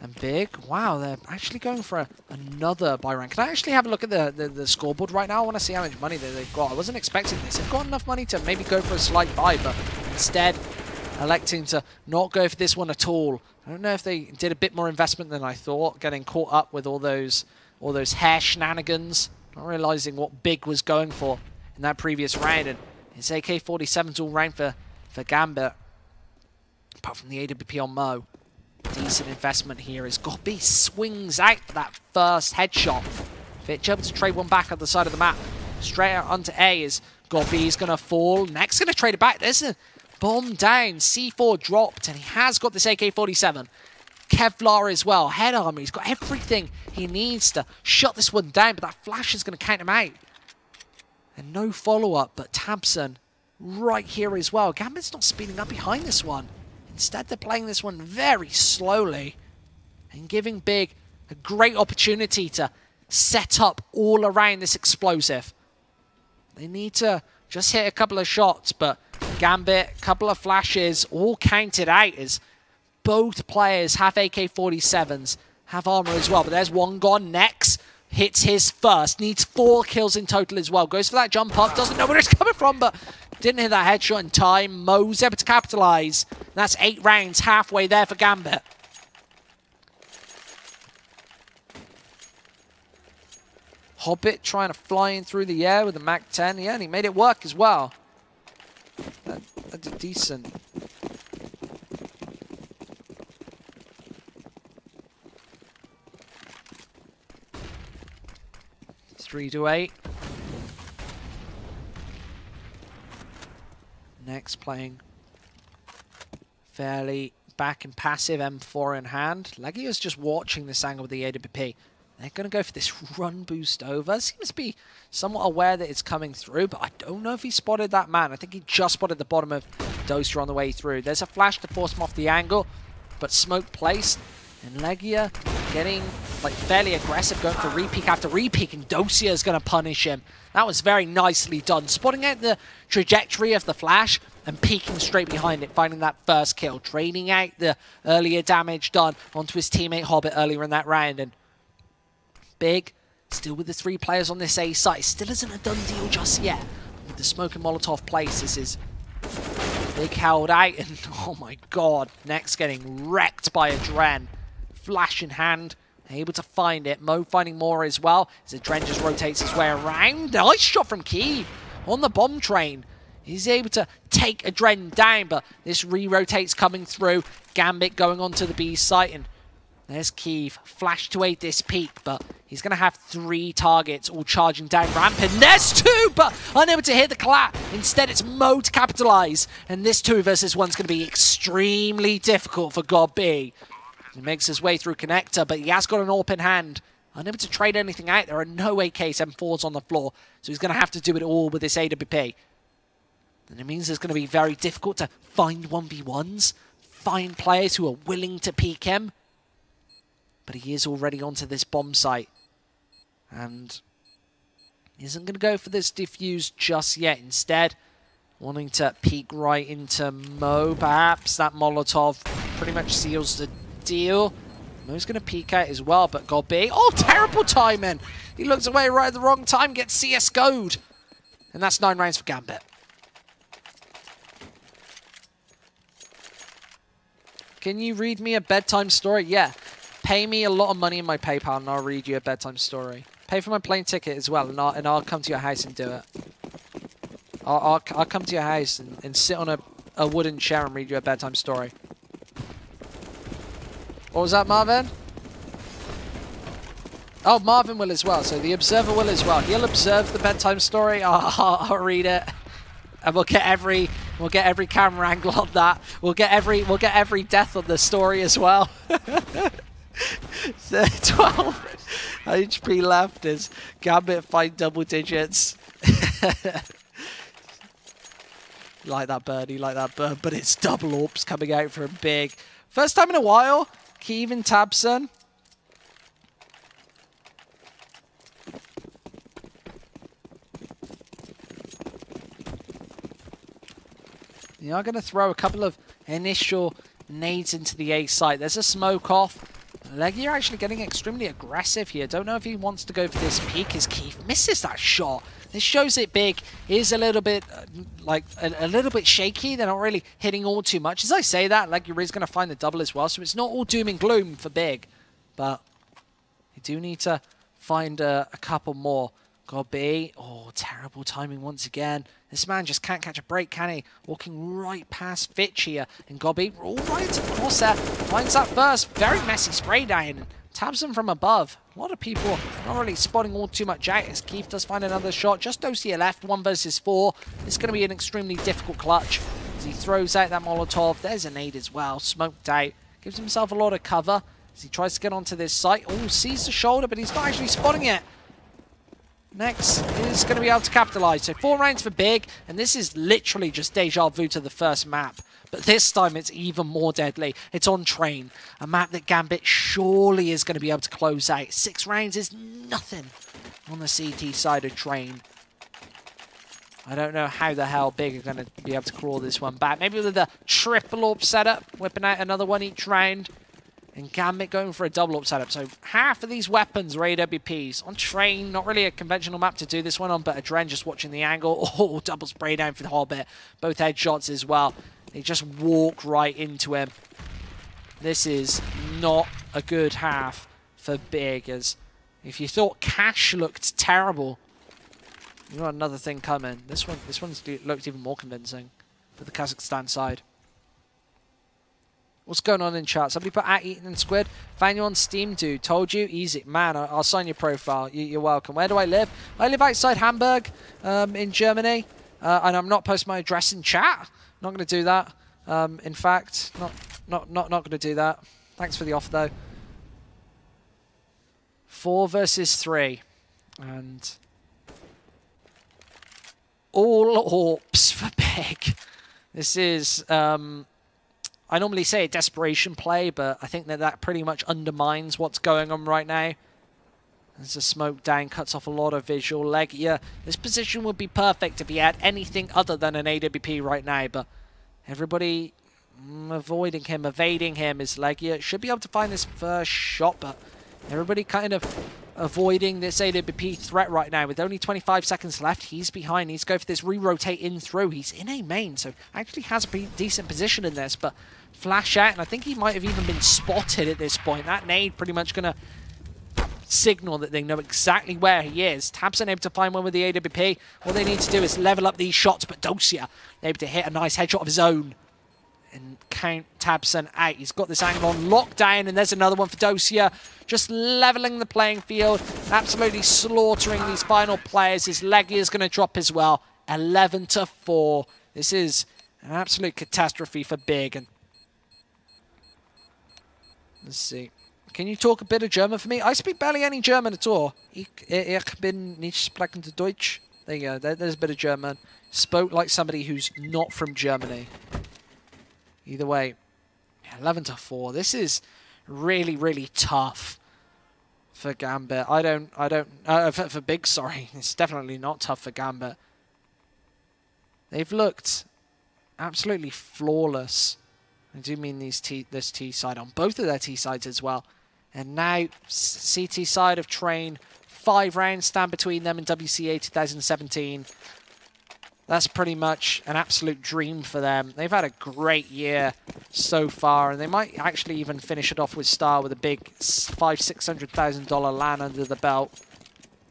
And Big. Wow, they're actually going for another buy rank. Can I actually have a look at the scoreboard right now? I want to see how much money they've got. I wasn't expecting this. They've got enough money to maybe go for a slight buy, but instead electing to not go for this one at all. I don't know if they did a bit more investment than I thought, getting caught up with all those hair shenanigans, not realizing what Big was going for in that previous round. And his AK-47's all round for Gambit, apart from the AWP on Mo. Decent investment here as Gobi swings out for that first headshot. Fitch able to trade one back on the side of the map. Straight out onto A is Gobi's going to fall. Next going to trade it back. There's a bomb down. C4 dropped and he has got this AK-47. Kevlar as well. Head armor. He's got everything he needs to shut this one down, but that flash is going to count him out. And no follow-up, but Tabson right here as well. Gambit's not speeding up behind this one. Instead, they're playing this one very slowly and giving Big a great opportunity to set up all around this explosive. They need to just hit a couple of shots, but Gambit, a couple of flashes, all counted out as both players have AK-47s, have armor as well. But there's one gone. Next hits his first, needs 4 kills in total as well. Goes for that jump up, doesn't know where it's coming from, but didn't hit that headshot in time. Mo's able to capitalize. That's 8 rounds, halfway there for Gambit. Hobbit trying to fly in through the air with the Mac 10. Yeah, and he made it work as well. That's decent. Three to 8. Next playing fairly back and passive, M4 in hand. Legio's just watching this angle with the AWP. They're going to go for this run boost over. Seems to be somewhat aware that it's coming through, but I don't know if he spotted that man. I think he just spotted the bottom of Doser on the way through. There's a flash to force him off the angle, but smoke placed, and Legia getting like fairly aggressive, going for repeak after repeak, and Dosia is going to punish him. That was very nicely done, spotting out the trajectory of the flash and peeking straight behind it, finding that first kill, draining out the earlier damage done onto his teammate Hobbit earlier in that round. And Big, still with the 3 players on this A site, still isn't a done deal just yet. With the smoke and Molotov place, this is Big held out, and oh my god, Next getting wrecked by Adren. Flash in hand, able to find it. Mo finding more as well, as Adren just rotates his way around. Nice shot from Key on the bomb train. He's able to take Adren down, but this re-rotates coming through. Gambit going onto the B site, and there's Keeve. Flash to aid this peak, but he's going to have 3 targets all charging down ramp. And there's 2, but unable to hit the clap. Instead, it's Mo to capitalize. And this 2 versus 1's going to be extremely difficult for God B. He makes his way through connector, but he has got an AWP in hand. Unable to trade anything out. There are no AKs M4s on the floor, so he's going to have to do it all with this AWP. And it means it's going to be very difficult to find 1v1s, find players who are willing to peek him. But he is already onto this bomb site. And he isn't going to go for this defuse just yet. Instead, wanting to peek right into Mo, perhaps. That Molotov pretty much seals the deal. Mo's going to peek out as well, but Gobby. Oh, terrible timing! He looks away right at the wrong time, gets CSGO'd. And that's 9 rounds for Gambit. Can you read me a bedtime story? Yeah. Pay me a lot of money in my PayPal and I'll read you a bedtime story. Pay for my plane ticket as well, and I'll come to your house and do it. I'll come to your house and sit on a wooden chair and read you a bedtime story. What was that, Marvin? Oh, Marvin will as well. So the Observer will as well. He'll observe the bedtime story. I'll read it, and we'll get every camera angle on that. We'll get every death on the story as well. So 12 HP left as Gambit find double digits. Like that bird, but it's double AWPs coming out from Big. First time in a while, Kevin Tabson. You are going to throw a couple of initial nades into the A site. There's a smoke off. Leggy are actually getting extremely aggressive here. Don't know if he wants to go for this peek as Keith misses that shot. This shows it Big is a little bit a little bit shaky. They're not really hitting all too much. As I say that, Leggy is going to find the double as well, so it's not all doom and gloom for Big. But you do need to find a couple more. Gobby, oh, terrible timing once again. This man just can't catch a break, can he? Walking right past Fitch here. And Gobby, all right into the crosshair. Finds that first. Very messy spray down. Tabs him from above. A lot of people not really spotting all too much out as Keith does find another shot. Just Dosia left, 1 versus 4. It's going to be an extremely difficult clutch as he throws out that Molotov. There's a nade as well, smoked out. Gives himself a lot of cover as he tries to get onto this site. Oh, sees the shoulder, but he's not actually spotting it. Next is going to be able to capitalize. So 4 rounds for Big, and this is literally just deja vu to the first map. But this time it's even more deadly. It's on Train, a map that Gambit surely is going to be able to close out. 6 rounds is nothing on the CT side of Train. I don't know how the hell Big are going to be able to crawl this one back. Maybe with a triple AWP setup, whipping out another one each round. And Gambit going for a double AWP setup. So half of these weapons are AWPs. On Train, not really a conventional map to do this one on, but Adren just watching the angle. Oh, double spray down for the Hobbit. Both headshots as well. They just walk right into him. This is not a good half for Big, as if you thought Cash looked terrible, you got another thing coming. This one's looked even more convincing for the Kazakhstan side. What's going on in chat? Somebody put at Eaton and Squid. Found you on Steam, dude. Told you? Easy. Man, I'll sign your profile. You're welcome. Where do I live? I live outside Hamburg in Germany. And I'm not posting my address in chat. Not going to do that. In fact, not going to do that. Thanks for the offer, though. 4 versus 3. And all AWPs for Big. This is... I normally say a desperation play, but I think that pretty much undermines what's going on right now. There's a smoke down, cuts off a lot of visual. Legia, this position would be perfect if he had anything other than an AWP right now, but everybody avoiding him, evading him. Is Legia should be able to find this first shot, but everybody kind of avoiding this AWP threat right now. With only 25 seconds left, he's behind. He's going for this re-rotate in through. He's in a main, so actually has a pretty decent position in this, but flash out, and I think he might have even been spotted at this point. That nade pretty much going to signal that they know exactly where he is. tabseN able to find one with the AWP. All they need to do is level up these shots, but Dosia able to hit a nice headshot of his own and count tabseN out. He's got this angle on lockdown, and there's another one for Dosia. Just leveling the playing field, absolutely slaughtering these final players. His Legia is going to drop as well. 11-4. This is an absolute catastrophe for Big. And let's see. Can you talk a bit of German for me? I speak barely any German at all. Ich bin nicht sprechend Deutsch. There you go. There's a bit of German. Spoke like somebody who's not from Germany. Either way, 11-4. This is really, really tough for Gambit. For Big, sorry. It's definitely not tough for Gambit. They've looked absolutely flawless. I do mean this T side on both of their T sides as well. And now CT side of Train, 5 rounds stand between them in WCA 2017. That's pretty much an absolute dream for them. They've had a great year so far, and they might actually even finish it off with Star with a big $500,000-$600,000 LAN under the belt.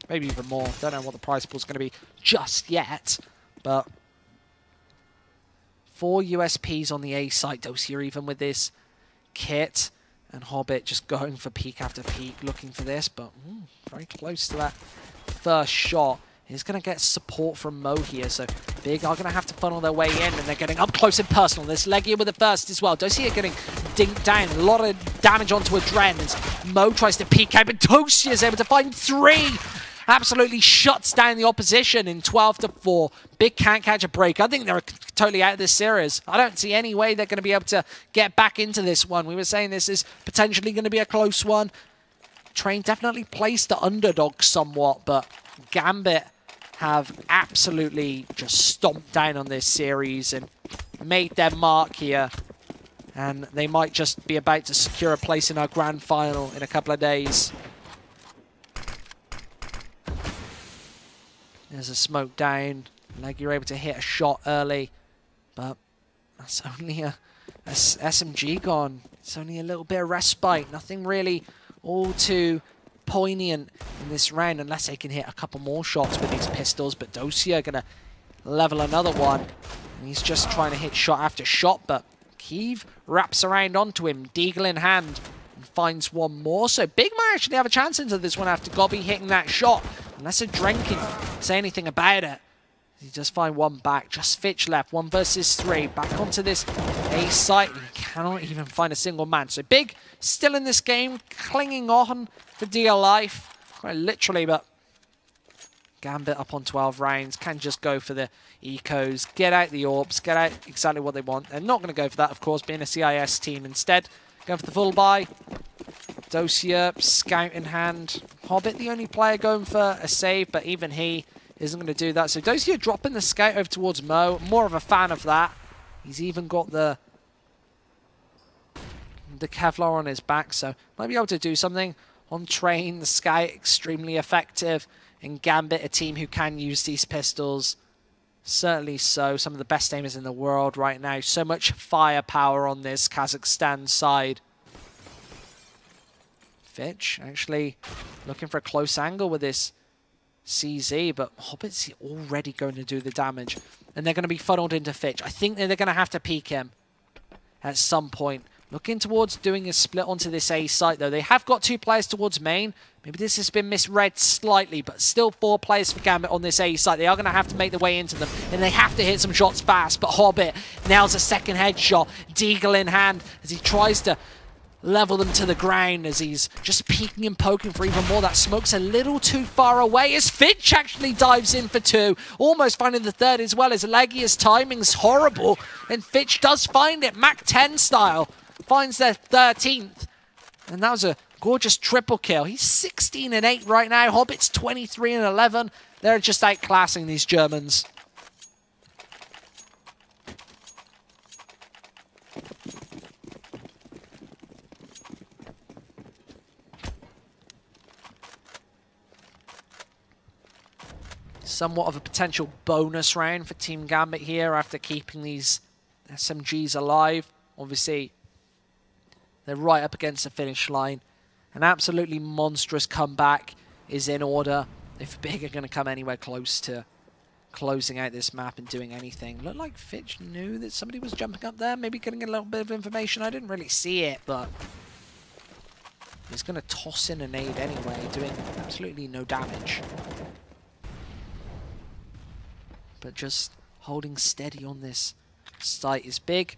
Maybe even more. Don't know what the prize pool is going to be just yet, but 4 USPs on the A site. Dosia even with this kit, and Hobbit just going for peak after peak, looking for this, but very close to that first shot. He's going to get support from Mo here, so Big are going to have to funnel their way in, and they're getting up close and personal. There's Legia with the first as well. Dosia getting dinked down. A lot of damage onto Adren as Mo tries to peek out, but Dosia is able to find 3. Absolutely shuts down the opposition in 12-4. Big can't catch a break. I think they're totally out of this series. I don't see any way they're going to be able to get back into this one. We were saying this is potentially going to be a close one. Train definitely plays the underdog somewhat, but Gambit have absolutely just stomped down on this series and made their mark here. And they might just be about to secure a place in our grand final in a couple of days. There's a smoke down. Like you're able to hit a shot early, but that's only a SMG gone. It's only a little bit of respite. Nothing really all too poignant in this round unless they can hit a couple more shots with these pistols. But Dosia gonna level another one. And he's just trying to hit shot after shot, but Kiev wraps around onto him, deagle in hand, and finds one more. So Big might actually have a chance into this one after Gobby hitting that shot. Unless Adren can say anything about it. He just find one back. Just Fitch left. 1 versus 3. Back onto this A site. He cannot even find a single man. So Big still in this game. Clinging on for dear life. Quite literally, but Gambit up on 12 rounds. Can just go for the ecos. Get out the orbs. Get out exactly what they want. They're not going to go for that, of course, being a CIS team. Instead, going for the full buy. Dosia, scout in hand. Hobbit, the only player going for a save, but even he isn't going to do that. So Dosia dropping the scout over towards Mo. More of a fan of that. He's even got the Kevlar on his back, so might be able to do something. On Train, the scout extremely effective. And Gambit, a team who can use these pistols. Certainly so. Some of the best aimers in the world right now. So much firepower on this Kazakhstan side. Fitch actually looking for a close angle with this CZ, but Hobbit's already going to do the damage. And they're going to be funneled into Fitch. I think they're going to have to peek him at some point. Looking towards doing a split onto this A site, though. They have got 2 players towards main. Maybe this has been misread slightly, but still 4 players for Gambit on this A site. They are going to have to make their way into them, and they have to hit some shots fast. But Hobbit nails a second headshot, deagle in hand, as he tries to level them to the ground as he's just peeking and poking for even more. That smoke's a little too far away as Fitch actually dives in for 2, almost finding the 3rd as well as Legia's timing's horrible, and Fitch does find it, Mac 10 style, finds their 13th, and that was a gorgeous triple kill. He's 16 and 8 right now, Hobbit's 23 and 11. They're just outclassing these Germans. Somewhat of a potential bonus round for Team Gambit here after keeping these SMGs alive. Obviously, they're right up against the finish line. An absolutely monstrous comeback is in order if Big are going to come anywhere close to closing out this map and doing anything. Looked like Fitch knew that somebody was jumping up there, maybe getting a little bit of information. I didn't really see it, but he's going to toss in a nade anyway, doing absolutely no damage. But just holding steady on this site is Big,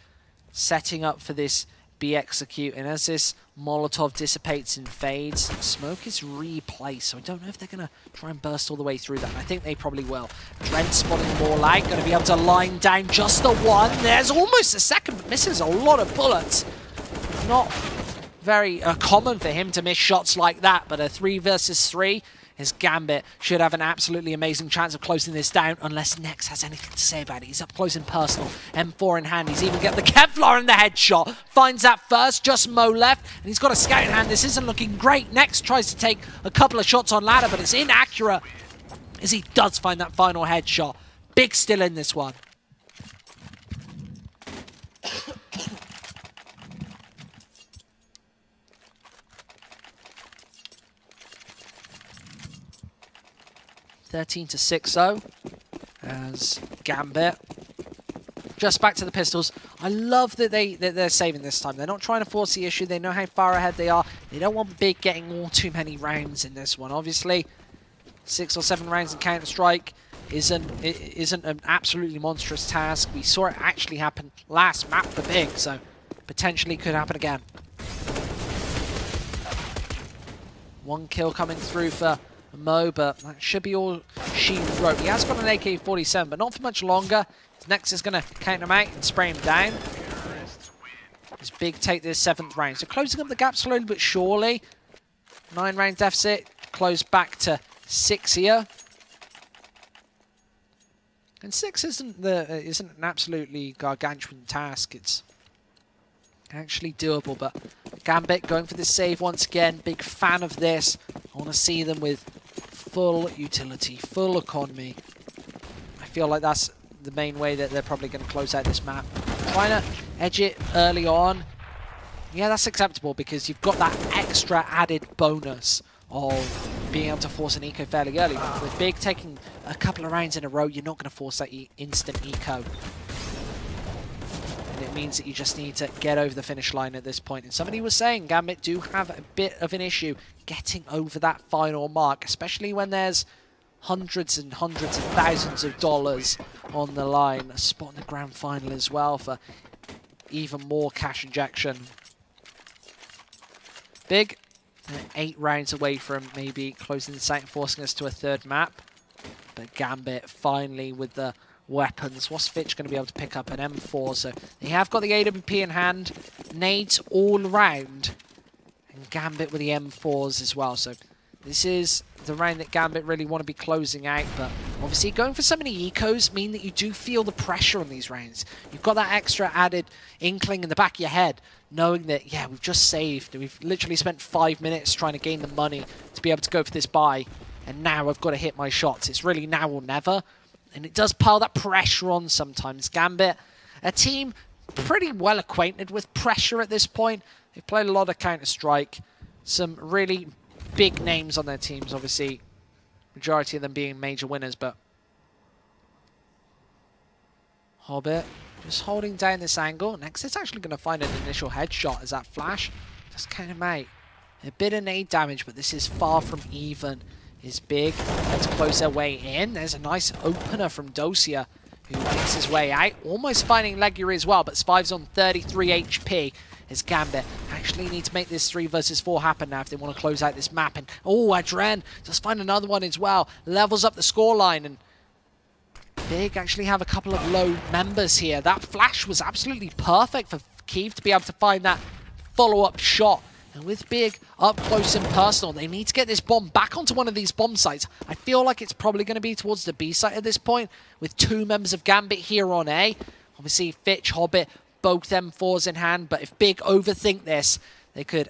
setting up for this B execute, and as this Molotov dissipates and fades, smoke is replaced, so I don't know if they're going to try and burst all the way through that. I think they probably will. Drent spotting more light, going to be able to line down just the 1. There's almost a 2nd, but misses a lot of bullets. Not very common for him to miss shots like that, but a 3 versus 3. His Gambit should have an absolutely amazing chance of closing this down, unless Nex has anything to say about it. He's up close and personal, M4 in hand. He's even got the Kevlar in the headshot. Finds that first, just Mo left, and he's got a scout in hand. This isn't looking great. Nex tries to take a couple of shots on ladder, but it's inaccurate as he does find that final headshot. Big still in this one. (13-6-0) as Gambit just back to the pistols. I love that they're saving this time. They're not trying to force the issue. They know how far ahead they are. They don't want Big getting all too many rounds in this one. Obviously, 6 or 7 rounds in Counter-Strike isn't an absolutely monstrous task. We saw it actually happen last map for Big, so potentially could happen again. 1 kill coming through for Mo, but that should be all she wrote. He has got an AK-47, but not for much longer. His Nex is going to count him out and spray him down. Does Big take this 7th round? So closing up the gap slowly but surely. 9 round deficit, close back to 6 here. And 6 isn't an absolutely gargantuan task. It's actually doable, but Gambit going for this save once again. Big fan of this. I want to see them with full utility, full economy. I feel like that's the main way that they're probably going to close out this map. Trying to edge it early on. Yeah, that's acceptable because you've got that extra added bonus of being able to force an eco fairly early. But with Big taking a couple of rounds in a row, you're not going to force that instant eco. It means that you just need to get over the finish line at this point. And somebody was saying Gambit do have a bit of an issue getting over that final mark, especially when there's hundreds and hundreds of thousands of dollars on the line. A spot in the grand final as well for even more cash injection. Big, 8 rounds away from maybe closing the site and forcing us to a 3rd map. But Gambit finally with the weapons. What's Fitch going to be able to pick up? An M4, so they have got the AWP in hand. Nades all around. And Gambit with the M4s as well. So this is the round that Gambit really want to be closing out. But obviously going for so many ecos mean that you do feel the pressure on these rounds. You've got that extra added inkling in the back of your head, knowing that, yeah, we've just saved. We've literally spent 5 minutes trying to gain the money to be able to go for this buy. And now I've got to hit my shots. It's really now or never. And it does pile that pressure on sometimes. Gambit, a team pretty well acquainted with pressure at this point. They've played a lot of Counter-Strike. Some really big names on their teams, obviously. Majority of them being major winners, but Hobbit just holding down this angle. Next, it's actually going to find an initial headshot as that flash just kind of mate. A bit of nade damage, but this is far from even. Is Big. Let's close their way in. There's a nice opener from Dosia, who makes his way out. Almost finding Legia as well, but Spive's on 33 HP. As Gambit actually need to make this 3 versus 4 happen now if they want to close out this map. And oh, Adren does find another one as well. Levels up the scoreline, and Big actually have a couple of low members here. That flash was absolutely perfect for Keeve to be able to find that follow-up shot. And with Big up close and personal, they need to get this bomb back onto one of these bomb sites. I feel like it's probably going to be towards the B site at this point, with 2 members of Gambit here on A. Obviously, Fitch, Hobbit, both M4s in hand, but if Big overthink this, they could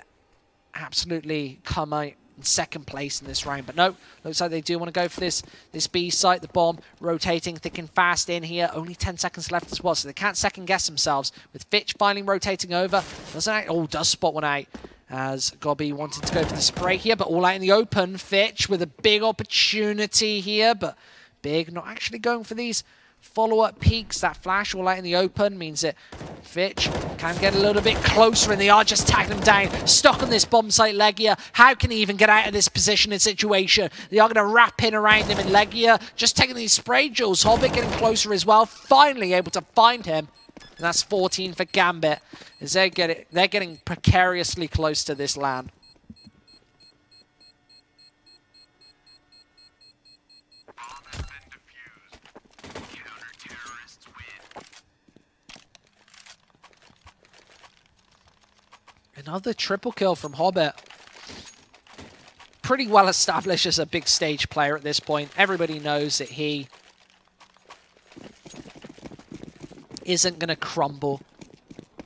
absolutely come out in second place in this round. But no, looks like they do want to go for this B site. The bomb rotating thick and fast in here. Only 10 seconds left as well, so they can't second guess themselves. With Fitch finally rotating over, does spot one out, as Gobby wanted to go for the spray here, but all out in the open. Fitch with a big opportunity here, but Big not actually going for these follow-up peaks. That flash all out in the open means that Fitch can get a little bit closer, and they are just tagging him down. Stuck on this bomb site, Legia. How can he even get out of this position and situation? They are going to wrap in around him, and Legia just taking these spray jewels. Hobbit getting closer as well, finally able to find him. And that's 14 for Gambit, as they're getting precariously close to this LAN. Another triple kill from Hobbit. Pretty well established as a big stage player at this point. Everybody knows that he isn't going to crumble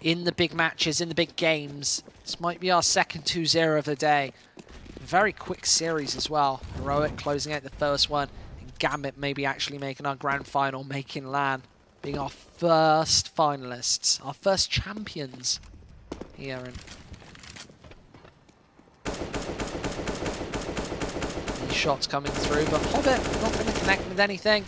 in the big matches, in the big games. This might be our second 2-0 of the day. Very quick series as well. Heroic closing out the first one, and Gambit maybe actually making our grand final, making LAN, being our first finalists, our first champions here. And these shots coming through, but Hobbit not going to connect with anything.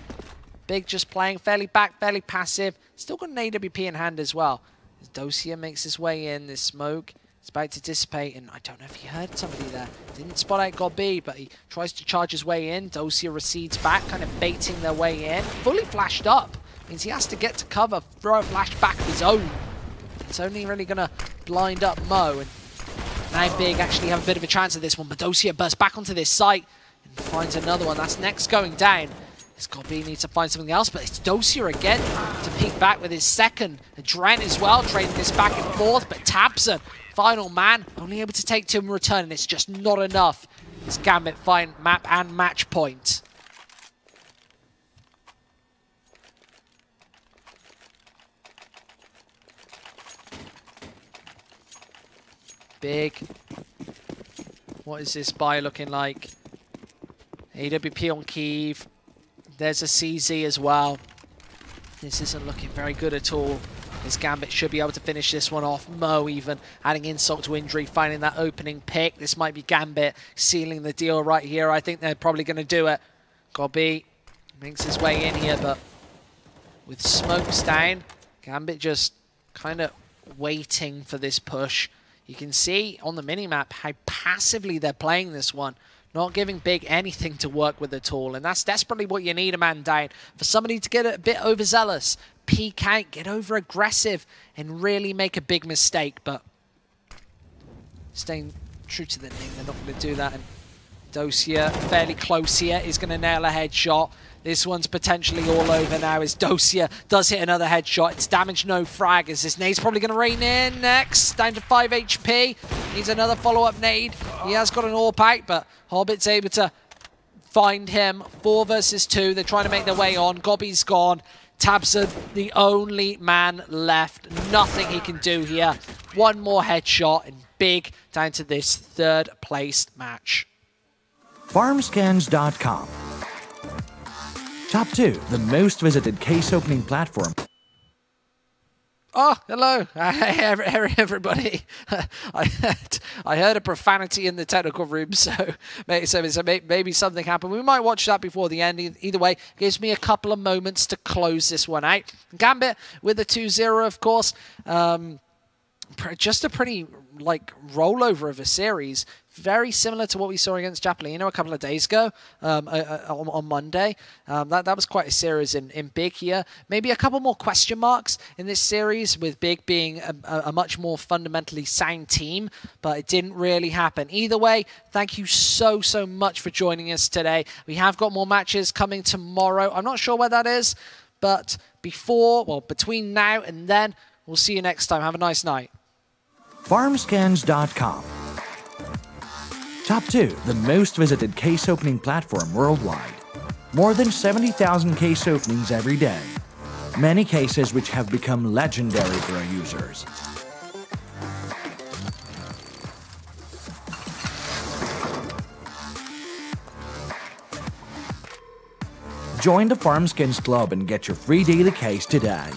Big just playing fairly back, fairly passive. Still got an AWP in hand as well. As Dosia makes his way in, this smoke is about to dissipate, and I don't know if he heard somebody there. Didn't spot out God B, but he tries to charge his way in. Dosia recedes back, kind of baiting their way in. Fully flashed up. Means he has to get to cover, throw a flash back of his own. It's only really going to blind up Mo, and now Big actually have a bit of a chance at this one, but Dosia bursts back onto this site and finds another one. That's next going down. Gobby needs to find something else, but it's Dosia again to peek back with his second. Adren as well, trading this back and forth, but Tabson, final man, only able to take 2 in return, and it's just not enough. This Gambit find map and match point. Big. What is this buy looking like? AWP on Keeve. There's a CZ as well. This isn't looking very good at all. This Gambit should be able to finish this one off. Mo even adding insult to injury, finding that opening pick. This might be Gambit sealing the deal right here. I think they're probably going to do it. Gobby makes his way in here, but with smokes down, Gambit just kind of waiting for this push. You can see on the minimap how passively they're playing this one. Not giving Big anything to work with at all. And that's desperately what you need a man down. For somebody to get a bit overzealous, peek out, get over aggressive, and really make a big mistake. But staying true to the name, they're not going to do that. And Dosia, fairly close here, is going to nail a headshot. This one's potentially all over now as Dosia does hit another headshot. It's damage, no frag, as this nade's probably going to rain in next. Down to 5 HP. Needs another follow-up nade. He has got an AWP out, but Hobbit's able to find him. 4 versus 2. They're trying to make their way on. Gobby's gone. Tabson, the only man left. Nothing he can do here. One more headshot, and Big down to this 3rd placed match. Farmskins.com. Top 2, the most visited case opening platform. Oh, hello, everybody. I heard a profanity in the technical room, so maybe something happened. We might watch that before the end. Either way, gives me a couple of moments to close this one out. Gambit with a 2-0, of course. Just a pretty, rollover of a series. very similar to what we saw against Japolino a couple of days ago on Monday. That was quite a series in Big here. Maybe a couple more question marks in this series, with Big being a much more fundamentally sound team, but it didn't really happen. Either way, thank you so much for joining us today. We have got more matches coming tomorrow. I'm not sure where that is, but between now and then, we'll see you next time. Have a nice night. Farmskins.com. Top 2, the most visited case opening platform worldwide. More than 70,000 case openings every day. Many cases which have become legendary for our users. Join the Farmskins Club and get your free daily case today.